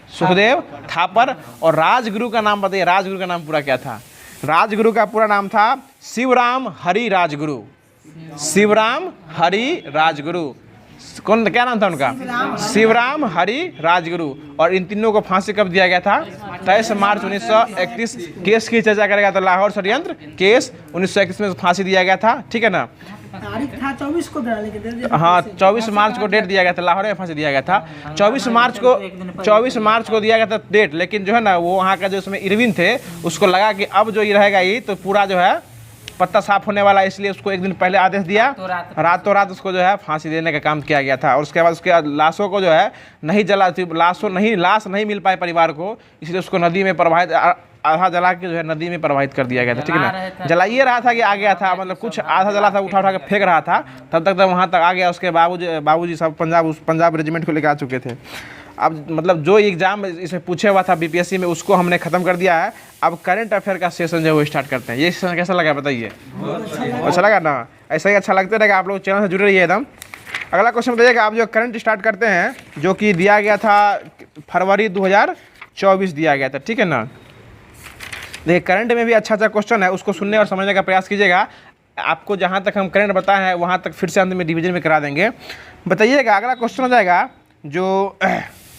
सुखदेव थापर। और राजगुरु का नाम बताइए, राजगुरु का नाम पूरा क्या था? राजगुरु का पूरा नाम था शिवराम हरि राजगुरु, शिवराम हरि राजगुरु। कौन, क्या नाम था उनका? शिवराम हरि राजगुरु। और इन तीनों को फांसी कब दिया गया था? 23 मार्च 1931। केस की चर्चा करेगा तो लाहौर षड्यंत्र केस 1931 में फांसी दिया गया था, ठीक है ना। तारीख था 24 को, हाँ 24 मार्च को डेट दिया गया था, लाहौर में फांसी दिया गया था। 24 मार्च को दिया गया था डेट। लेकिन जो है ना, वो वहाँ का जो उसमें इरविन थे, उसको लगा कि अब जो ये रहेगा ये तो पूरा जो है पत्ता साफ होने वाला, इसलिए उसको एक दिन पहले आदेश दिया, रातों रात उसको जो है फांसी देने का काम किया गया था। और उसके बाद उसके लाशों को जो है नहीं जला, लाश नहीं मिल पाए परिवार को, इसलिए उसको नदी में प्रवाहित, आधा जला के जो है नदी में प्रवाहित कर दिया गया था, ठीक है ना। जलाइए रहा था कि आ गया था, मतलब कुछ आधा जला था, उठा के फेंक रहा था, तब तक वहाँ तक आ गया। उसके बाबूजी सब पंजाब रेजिमेंट को लेकर आ चुके थे। अब मतलब जो एग्जाम इसमें पूछे हुआ था बीपीएससी में, उसको हमने खत्म कर दिया है। अब करंट अफेयर का सेशन जो है वो स्टार्ट करते हैं। ये सेशन कैसा लगा बताइए? अच्छा लगा ना? ऐसा ही अच्छा लगता रहेगा। आप लोग चैनल से जुड़े रहिए एकदम। अगला क्वेश्चन बताइएगा, आप जो करंट स्टार्ट करते हैं, जो कि दिया गया था फरवरी 2024 दिया गया था, ठीक है ना। देखिए करंट में भी अच्छा क्वेश्चन है, उसको सुनने और समझने का प्रयास कीजिएगा। आपको जहाँ तक हम करंट बताए हैं वहाँ तक फिर से अंत में डिवीजन में करा देंगे। बताइएगा अगला क्वेश्चन हो जाएगा, जो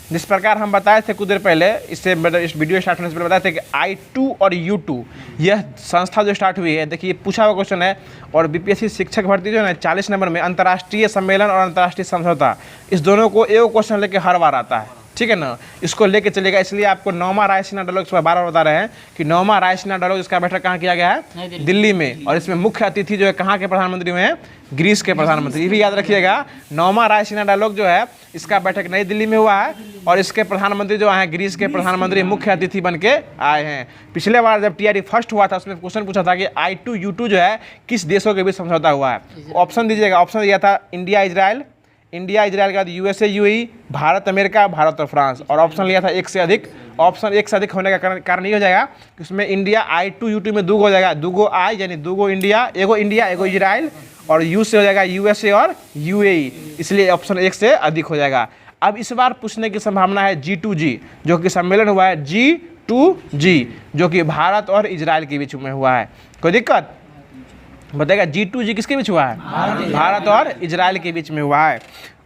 जिस प्रकार हम बताए थे कुछ देर पहले, इससे इस वीडियो स्टार्ट होने से पहले बताए थे कि I2 और U2 यह संस्था जो स्टार्ट हुई है। देखिए पूछा हुआ क्वेश्चन है। और बीपीएससी शिक्षक भर्ती जो है ना, 40 नंबर में अंतर्राष्ट्रीय सम्मेलन और अंतर्राष्ट्रीय समझौता, इस दोनों को एक क्वेश्चन लेके हर बार आता है, ठीक है ना। इसको लेके चलेगा। इसलिए आपको 9वां रायसीना डायलॉग बार बार बता रहे हैं कि 9वां रायसीना डायलॉग, इसका बैठक कहाँ किया गया है? दिल्ली में। और इसमें मुख्य अतिथि जो है कहाँ के प्रधानमंत्री हुए हैं? ग्रीस के प्रधानमंत्री। ये भी याद रखिएगा, 9वां रायसीना डायलॉग जो है इसका बैठक नई दिल्ली में हुआ है। और इसके प्रधानमंत्री जो हैं, ग्रीस के प्रधानमंत्री मुख्य अतिथि बन के आए हैं। पिछले बार जब TRE फर्स्ट हुआ था, उसमें क्वेश्चन पूछा था कि I2 U2 जो है किस देशों के बीच समझौता हुआ है? ऑप्शन दीजिएगा। ऑप्शन दिया था इंडिया इजराइल, इंडिया इजराइल के बाद USA UAE, Bharat America, Bharat और फ्रांस। और ऑप्शन लिया था एक से अधिक। ऑप्शन एक से अधिक होने का कारण ये हो जाएगा कि उसमें इंडिया I2 U2 में दूगो हो जाएगा, दूगो आई यानी दूगो इंडिया, एगो इजराइल, और यू से हो जाएगा यूएसए और यूएई, इसलिए ऑप्शन एक से अधिक हो जाएगा। अब इस बार पूछने की संभावना है G2G, जो कि सम्मेलन हुआ है G2G, जो कि भारत और इजराइल के बीच में हुआ है। कोई दिक्कत बताएगा? G2G किसके बीच हुआ है? भारत और इजराइल के बीच में हुआ है।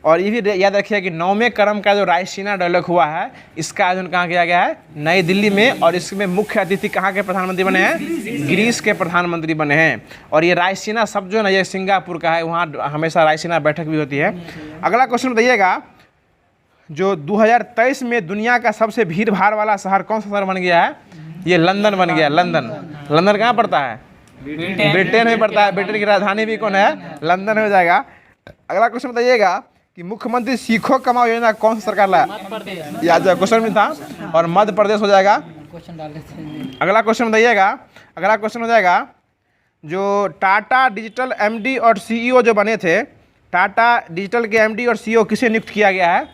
और ये भी याद रखिए कि 9वें क्रम का जो रायसीना डायलॉग हुआ है, इसका आयोजन कहाँ किया गया है? नई दिल्ली में। और इसमें मुख्य अतिथि कहाँ के प्रधानमंत्री बने हैं? ग्रीस के प्रधानमंत्री बने हैं। और ये रायसीना शब्द जो है ना, ये सिंगापुर का है, वहाँ हमेशा रायसीना बैठक भी होती है। अगला क्वेश्चन बताइएगा, जो 2023 में दुनिया का सबसे भीड़ भाड़ वाला शहर कौन सा शहर बन गया है? ये लंदन बन गया। लंदन कहाँ पड़ता है? ब्रिटेन में पड़ता है। ब्रिटेन की राजधानी भी कौन है? लंदन हो जाएगा। अगला क्वेश्चन बताइएगा कि मुख्यमंत्री सीखो कमाओ योजना कौन सा सरकार लाया? याद जो क्वेश्चन में था, और मध्य प्रदेश हो जाएगा। अगला क्वेश्चन बताइएगा, अगला क्वेश्चन हो जाएगा, जो टाटा डिजिटल एमडी और सीईओ जो बने थे, टाटा डिजिटल के एमडी और सीईओ किसे नियुक्त किया गया है?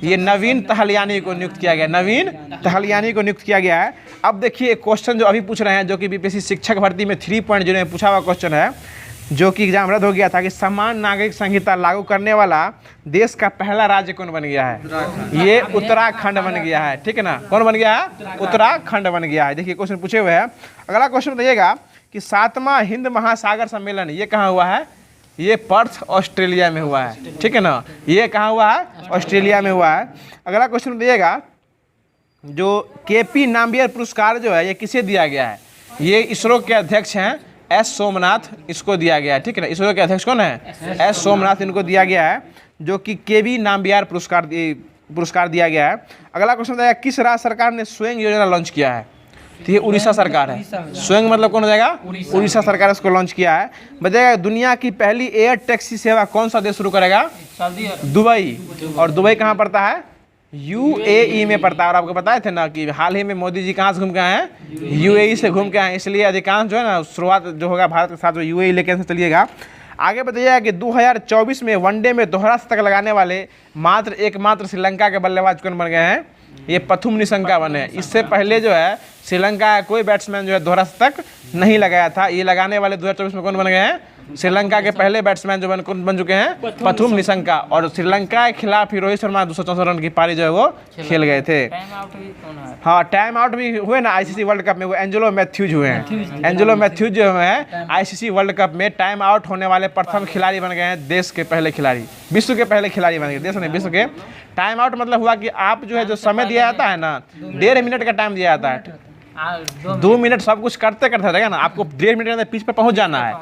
ये नवीन तहलियानी को नियुक्त किया गया। नवीन तहलियानी को नियुक्त किया गया है। अब देखिए एक क्वेश्चन जो अभी पूछ रहे हैं, जो कि बीपीएससी शिक्षक भर्ती में 3.0 में पूछा हुआ क्वेश्चन है, जो कि एग्जाम रद्द हो गया था, कि समान नागरिक संहिता लागू करने वाला देश का पहला राज्य कौन बन गया है? ये उत्तराखंड बन गया है। ठीक है ना? कौन बन गया है? उत्तराखंड बन गया है। देखिए क्वेश्चन पूछे हुए हैं। अगला क्वेश्चन बताइएगा कि 7वां हिंद महासागर सम्मेलन ये कहाँ हुआ है? ये पर्थ ऑस्ट्रेलिया में हुआ है। ठीक है ना? ये कहाँ हुआ है? ऑस्ट्रेलिया में हुआ है। अगला क्वेश्चन बताइएगा, जो केपी नाम्बियर पुरस्कार जो है ये किसे दिया गया है? ये इसरो के अध्यक्ष हैं एस सोमनाथ, इसको दिया गया है। ठीक है ना? इसरो के अध्यक्ष कौन है? एस सोमनाथ, इनको दिया गया है, जो कि केबी नाम्बियर पुरस्कार दिया गया है। अगला क्वेश्चन बताइएगा, किस राज्य सरकार ने स्वयं योजना लॉन्च किया है? तो ये उड़ीसा सरकार है। स्वयं मतलब कौन हो जाएगा? उड़ीसा सरकार इसको लॉन्च किया है। बताइएगा दुनिया की पहली एयर टैक्सी सेवा कौन सा देश शुरू करेगा? दुबई। और दुबई कहाँ पड़ता है? यूएई में पड़ता है। और आपको बताए थे ना कि हाल ही में मोदी जी कहाँ से घूम के आए हैं? यूएई से घूम के आए हैं। इसलिए अधिकांश जो है ना, शुरुआत जो होगा भारत के साथ, वो यूएई लेके चलिएगा। आगे बताइएगा कि 2024 में वनडे में दोहरा शतक लगाने वाले एकमात्र श्रीलंका के बल्लेबाज कौन बन गए हैं? ये पथुम निशंका बने। इससे पहले जो है श्रीलंका का कोई बैट्समैन जो है दोहरा शतक नहीं लगाया था। ये लगाने वाले 2024 में कौन बन गए हैं? श्रीलंका के पहले बैट्समैन जो बन चुके हैं पथुम निशंका। और श्रीलंका के खिलाफ ही रोहित शर्मा 264 रन की पारी जो है वो खेल गए थे। हाँ, टाइम आउट भी हुए ना आईसीसी वर्ल्ड कप में, वो एंजेलो मैथ्यूज हुए हैं। एंजेलो मैथ्यूज जो है आईसीसी वर्ल्ड कप में टाइम आउट होने वाले प्रथम खिलाड़ी बन गए हैं। देश के पहले खिलाड़ी, विश्व के पहले खिलाड़ी बन गए। देश नहीं, विश्व के। टाइम आउट मतलब हुआ कि आप जो है, जो समय दिया जाता है ना, 1.5 मिनट का टाइम दिया जाता है। 2 मिनट सब कुछ करते रहेगा ना, आपको 1.5 मिनट के अंदर पिच पर पहुंच जाना है।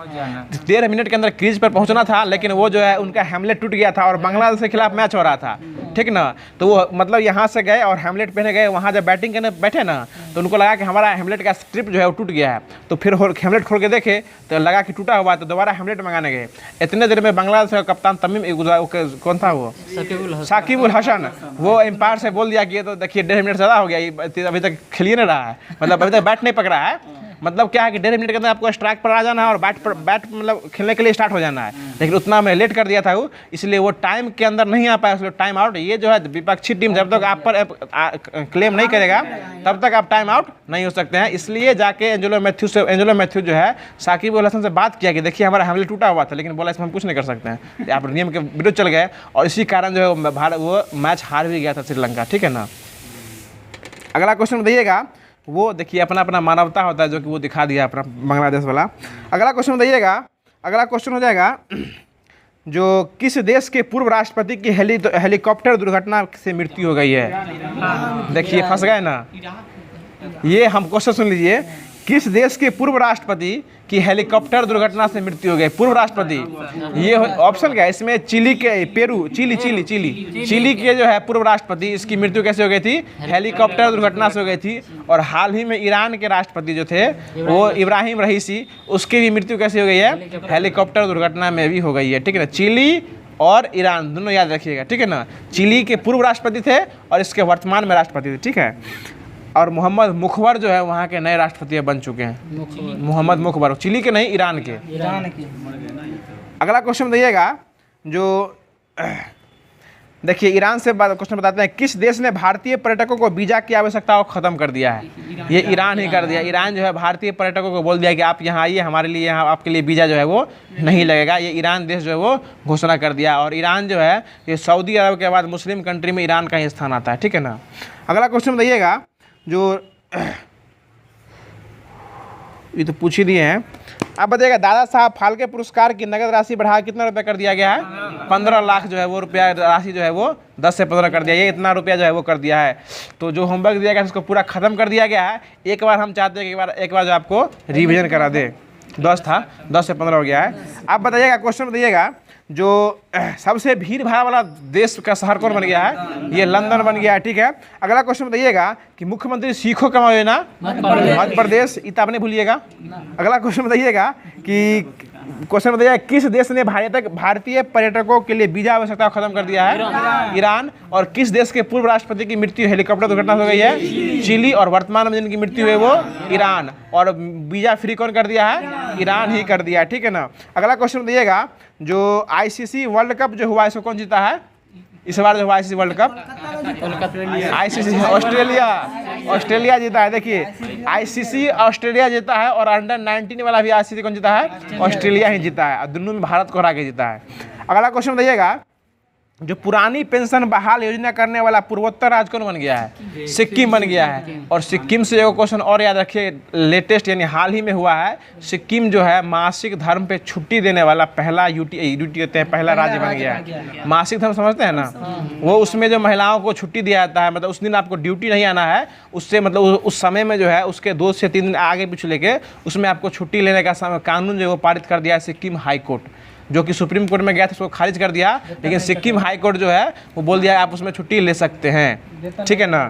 1.5 मिनट के अंदर क्रीज पर पहुंचना था, लेकिन वो जो है उनका हेमलेट टूट गया था और बांग्लादेश के खिलाफ मैच हो रहा था। ठीक ना? तो वो मतलब यहाँ से गए और हेमलेट पहने गए, वहाँ जब बैटिंग करने बैठे ना, तो उनको लगा कि हमारा हेमलेट का स्ट्रिप जो है वो टूट गया है। तो फिर हेमलेट खोल के देखे तो लगा कि टूटा हुआ, तो दोबारा हेमलेट मंगाने गए। इतने देर में बांग्लादेश का कप्तान तमीम, कौन था वो? साकिब उल हसन, वो एम्पायर से बोल दिया कि ये तो देखिए 1.5 मिनट ज़्यादा हो गया, अभी तक खेल ही नहीं रहा है, मतलब अभी तक बैट नहीं पकड़ा है। मतलब क्या है कि 1.5 मिनट के अंदर आपको स्ट्राइक पर आ जाना है और बैट मतलब खेलने के लिए स्टार्ट हो जाना है। लेकिन उतना में लेट कर दिया था वो, इसलिए वो टाइम के अंदर नहीं आ पाया, इसलिए टाइम आउट। ये जो है विपक्षी टीम जब तक आप पर क्लेम नहीं करेगा तब तक आप टाइम आउट नहीं हो सकते हैं। इसलिए जाके एंजेलो मैथ्यूज जो है साकिब उल हसन से बात किया कि देखिए हमारा हेमलेट टूटा हुआ था, लेकिन बोला इसमें हम कुछ नहीं कर सकते हैं, आप नियम के विरुद्ध चल गए। और इसी कारण जो है भारत वो मैच हार भी गया था श्रीलंका। ठीक है ना? अगला क्वेश्चन बताइएगा, वो देखिए अपना अपना मानवता होता है, जो कि वो दिखा दिया अपना बांग्लादेश वाला। अगला क्वेश्चन बताइएगा, अगला क्वेश्चन हो जाएगा, जो किस देश के पूर्व राष्ट्रपति की हेलीकॉप्टर दुर्घटना से मृत्यु हो गई है? देखिए फंस गए ना। ये हम क्वेश्चन सुन लीजिए, किस देश के पूर्व राष्ट्रपति की हेलीकॉप्टर दुर्घटना से मृत्यु हो गई? पूर्व राष्ट्रपति, ये ऑप्शन क्या है इसमें? चिली के जो है पूर्व राष्ट्रपति, इसकी मृत्यु कैसे हो गई थी? हेलीकॉप्टर दुर्घटना से हो गई थी। और हाल ही में ईरान के राष्ट्रपति जो थे वो इब्राहिम रईसी, उसकी भी मृत्यु कैसे हो गई है? हेलीकॉप्टर दुर्घटना में भी हो गई है। ठीक है ना? चिली और ईरान दोनों याद रखिएगा। ठीक है ना? चिली के पूर्व राष्ट्रपति थे और इसके वर्तमान में राष्ट्रपति थे। ठीक है? और मोहम्मद मुखबर जो है वहाँ के नए राष्ट्रपति बन चुके हैं। मोहम्मद मुखबर, चिली के नहीं, ईरान के। अगला क्वेश्चन बताइएगा, जो देखिए ईरान से क्वेश्चन बताते हैं, किस देश ने भारतीय पर्यटकों को वीज़ा की आवश्यकता को ख़त्म कर दिया है? ये ईरान ही कर दिया। ईरान जो है भारतीय पर्यटकों को बोल दिया कि आप यहाँ आइए, हमारे लिए यहाँ आपके लिए वीज़ा जो है वो नहीं लगेगा। ये ईरान देश जो है वो घोषणा कर दिया। और ईरान जो है ये सऊदी अरब के बाद मुस्लिम कंट्री में ईरान का ही स्थान आता है, ठीक है ना। अगला क्वेश्चन बताइएगा, जो ये तो पूछ ही दिए हैं। आप बताइएगा, दादा साहब फाल्के पुरस्कार की नगद राशि बढ़ा कितना रुपया कर दिया गया है? 15 लाख जो है वो रुपया राशि जो है वो 10 से 15 कर दिया। ये इतना रुपया जो है वो कर दिया है। तो जो होमवर्क दिया गया है उसको पूरा ख़त्म कर दिया गया है। एक बार हम चाहते हैं कि एक बार जो आपको रिवीजन करा दे। 10 था, 10 से 15 हो गया है। आप बताइएगा, क्वेश्चन बताइएगा, जो सबसे भीड़ भाड़ वाला देश का शहर कौन बन गया है? ये लंदन बन गया है, ठीक है। अगला क्वेश्चन बताइएगा कि मुख्यमंत्री सीखों का योजना मध्य प्रदेश, ये आपने भूलिएगा। अगला क्वेश्चन बताइएगा कि किस देश ने भारतीय पर्यटकों के लिए वीजा आवश्यकता खत्म कर दिया है? ईरान। और किस देश के पूर्व राष्ट्रपति की मृत्यु हेलीकॉप्टर दुर्घटना हो गई है? चिली। और वर्तमान में जिनकी मृत्यु है वो ईरान। और वीजा फ्री कौन कर दिया है? ईरान ही कर दिया है, ठीक है ना। अगला क्वेश्चन बताइएगा, जो आईसीसी वर्ल्ड कप जो हुआ इसको कौन जीता है इस बार जो हुआ ICC world cup? ICC Australia जीता है। देखिए आईसीसी ऑस्ट्रेलिया जीता है और अंडर 19 वाला भी आईसीसी कौन जीता है? ऑस्ट्रेलिया ही जीता है। और दोनों में भारत को हरा के जीता है। अगला क्वेश्चन बताइएगा, जो पुरानी पेंशन बहाल योजना करने वाला पूर्वोत्तर राज्य कौन बन गया है? सिक्किम बन गया है। और सिक्किम से एक क्वेश्चन और याद रखिए, लेटेस्ट यानी हाल ही में हुआ है, सिक्किम जो है मासिक धर्म पे छुट्टी देने वाला पहला यूटी होते हैं, पहला राज्य बन गया है। मासिक धर्म समझते हैं ना, वो उसमें जो महिलाओं को छुट्टी दिया जाता है, मतलब उस दिन आपको ड्यूटी नहीं आना है, उससे मतलब उस समय में जो है उसके 2 से 3 दिन आगे पीछे लेके उसमें आपको छुट्टी लेने का कानून जो है वो पारित कर दिया है सिक्किम हाई कोर्ट, जो कि सुप्रीम कोर्ट में गया था उसको खारिज कर दिया। लेकिन सिक्किम हाई कोर्ट जो है वो बोल दिया आप उसमें छुट्टी ले सकते हैं, ठीक है ना।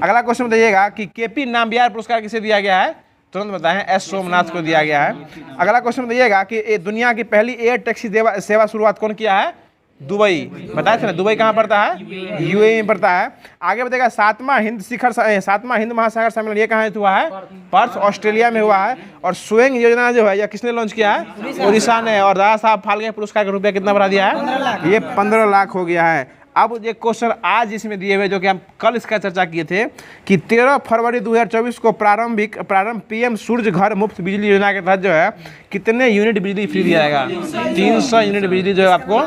अगला क्वेश्चन बताइएगा कि केपी नामबियार पुरस्कार किसे दिया गया है? तुरंत बताएं, एस सोमनाथ को दिया गया है। अगला क्वेश्चन बताइएगा कि दुनिया की पहली एयर टैक्सी सेवा शुरुआत कौन किया है? दुबई। बताए थे ना, दुबई कहाँ पड़ता है? यूएई में पड़ता है। आगे बताएगा, 7वां हिंद महासागर सम्मेलन ये कहाँ हुआ है? पर्थ, ऑस्ट्रेलिया में हुआ है। और स्वयं योजना जो है यह किसने लॉन्च किया है? उड़ीसा ने। और दादा साहब फाल्के पुरस्कार का रुपया कितना बढ़ा दिया है? ये 15 लाख हो गया है। अब ये क्वेश्चन आज इसमें दिए हुए, जो कि हम कल इसका चर्चा किए थे, कि 13 फरवरी 2024 को प्रारंभ पीएम सूर्य घर मुफ्त बिजली योजना के तहत जो है कितने यूनिट बिजली फ्री दिया जाएगा? 300 यूनिट बिजली जो है आपको।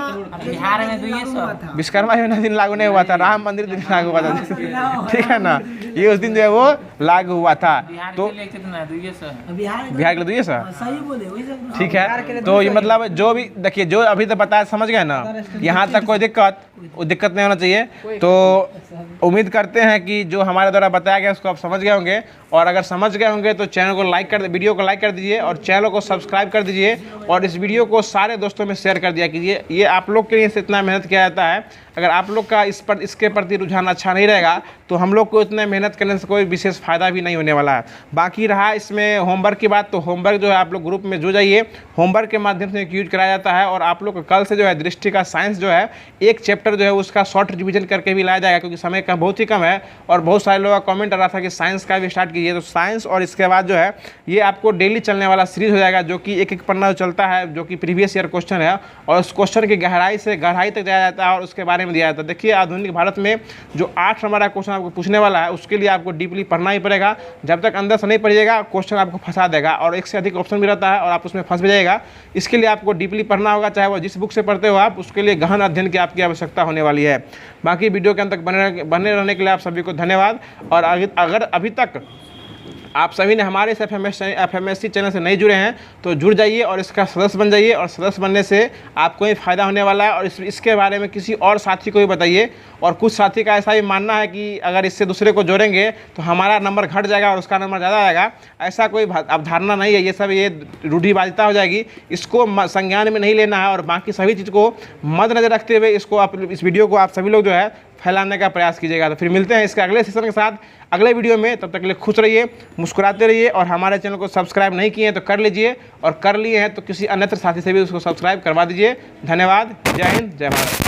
बिहार में 200 विश्वकर्मा योजना दिन लागू नहीं हुआ था, राम मंदिर दिन लागू हुआ था, ठीक है ना। ये उस दिन जो है वो लागू हुआ था। तो बिहार के लिए 200, सही बोले, वही सब ठीक है। तो ये मतलब जो भी देखिए, जो अभी तक बताया समझ गए ना, यहाँ तक कोई दिक्कत नहीं होना चाहिए। तो उम्मीद करते हैं कि जो हमारे द्वारा बताया गया उसको आप समझ गए होंगे। और अगर समझ गए होंगे तो चैनल को वीडियो को लाइक कर दीजिए और चैनल को सब्सक्राइब कर दीजिए और इस वीडियो को सारे दोस्तों में शेयर कर दिया कीजिए। ये आप लोग के लिए इतना मेहनत किया जाता है। अगर आप लोग का इसके प्रति रुझान अच्छा नहीं रहेगा तो हम लोग को इतना मेहनत करने से कोई विशेष फ़ायदा भी नहीं होने वाला है। बाकी रहा इसमें होमवर्क की बात, तो होमवर्क जो है आप लोग ग्रुप में जुड़ जाइए। होमवर्क के माध्यम से यूज कराया जाता है और आप लोग को कल से जो है दृष्टि का साइंस जो है एक चैप्टर जो है उसका शॉर्ट रिवीजन करके भी लाया जाएगा, क्योंकि समय का बहुत ही कम है। और बहुत सारे लोगों का कमेंट आ रहा था कि साइंस का भी स्टार्ट कीजिए, तो साइंस और इसके बाद जो है ये आपको डेली चलने वाला सीरीज हो जाएगा, जो कि एक पन्ना चलता है, जो कि प्रीवियस ईयर क्वेश्चन है और उस क्वेश्चन की गहराई से गहराई तक जाया जाता है और उसके बारे में दिया जाता है। देखिए आधुनिक भारत में जो 8 नंबर का क्वेश्चन आपको पूछने वाला है उसके लिए आपको डीपली पढ़ना ही पड़ेगा। जब तक अंदर से नहीं पढ़िएगा क्वेश्चन आपको फंसा देगा और एक से अधिक ऑप्शन भी रहता है और आप उसमें फंस भी जाएगा। इसके लिए आपको डीपली पढ़ना होगा, चाहे वो जिस बुक से पढ़ते हो आप, उसके लिए गहन अध्ययन की आपकी आवश्यकता होने वाली है। बाकी वीडियो के अंत तक बने रहने के लिए आप सभी को धन्यवाद। और अगर अभी तक आप सभी ने हमारे इस FMSC चैनल से नहीं जुड़े हैं तो जुड़ जाइए और इसका सदस्य बन जाइए। और सदस्य बनने से आपको ही फ़ायदा होने वाला है और इसके बारे में किसी और साथी को भी बताइए। और कुछ साथी का ऐसा भी मानना है कि अगर इससे दूसरे को जोड़ेंगे तो हमारा नंबर घट जाएगा और उसका नंबर ज़्यादा आएगा। ऐसा कोई अवधारणा नहीं है, ये सब ये रूढ़िवादिता हो जाएगी। इसको संज्ञान में नहीं लेना है और बाकी सभी चीज़ को मद्देनजर रखते हुए इस वीडियो को आप सभी लोग जो है फैलाने का प्रयास कीजिएगा। तो फिर मिलते हैं इसके अगले सेशन के साथ अगले वीडियो में। तब तक के लिए खुश रहिए, मुस्कुराते रहिए और हमारे चैनल को सब्सक्राइब नहीं किए हैं तो कर लीजिए और कर लिए हैं तो किसी अन्य साथी से भी उसको सब्सक्राइब करवा दीजिए। धन्यवाद। जय हिंद, जय भारत।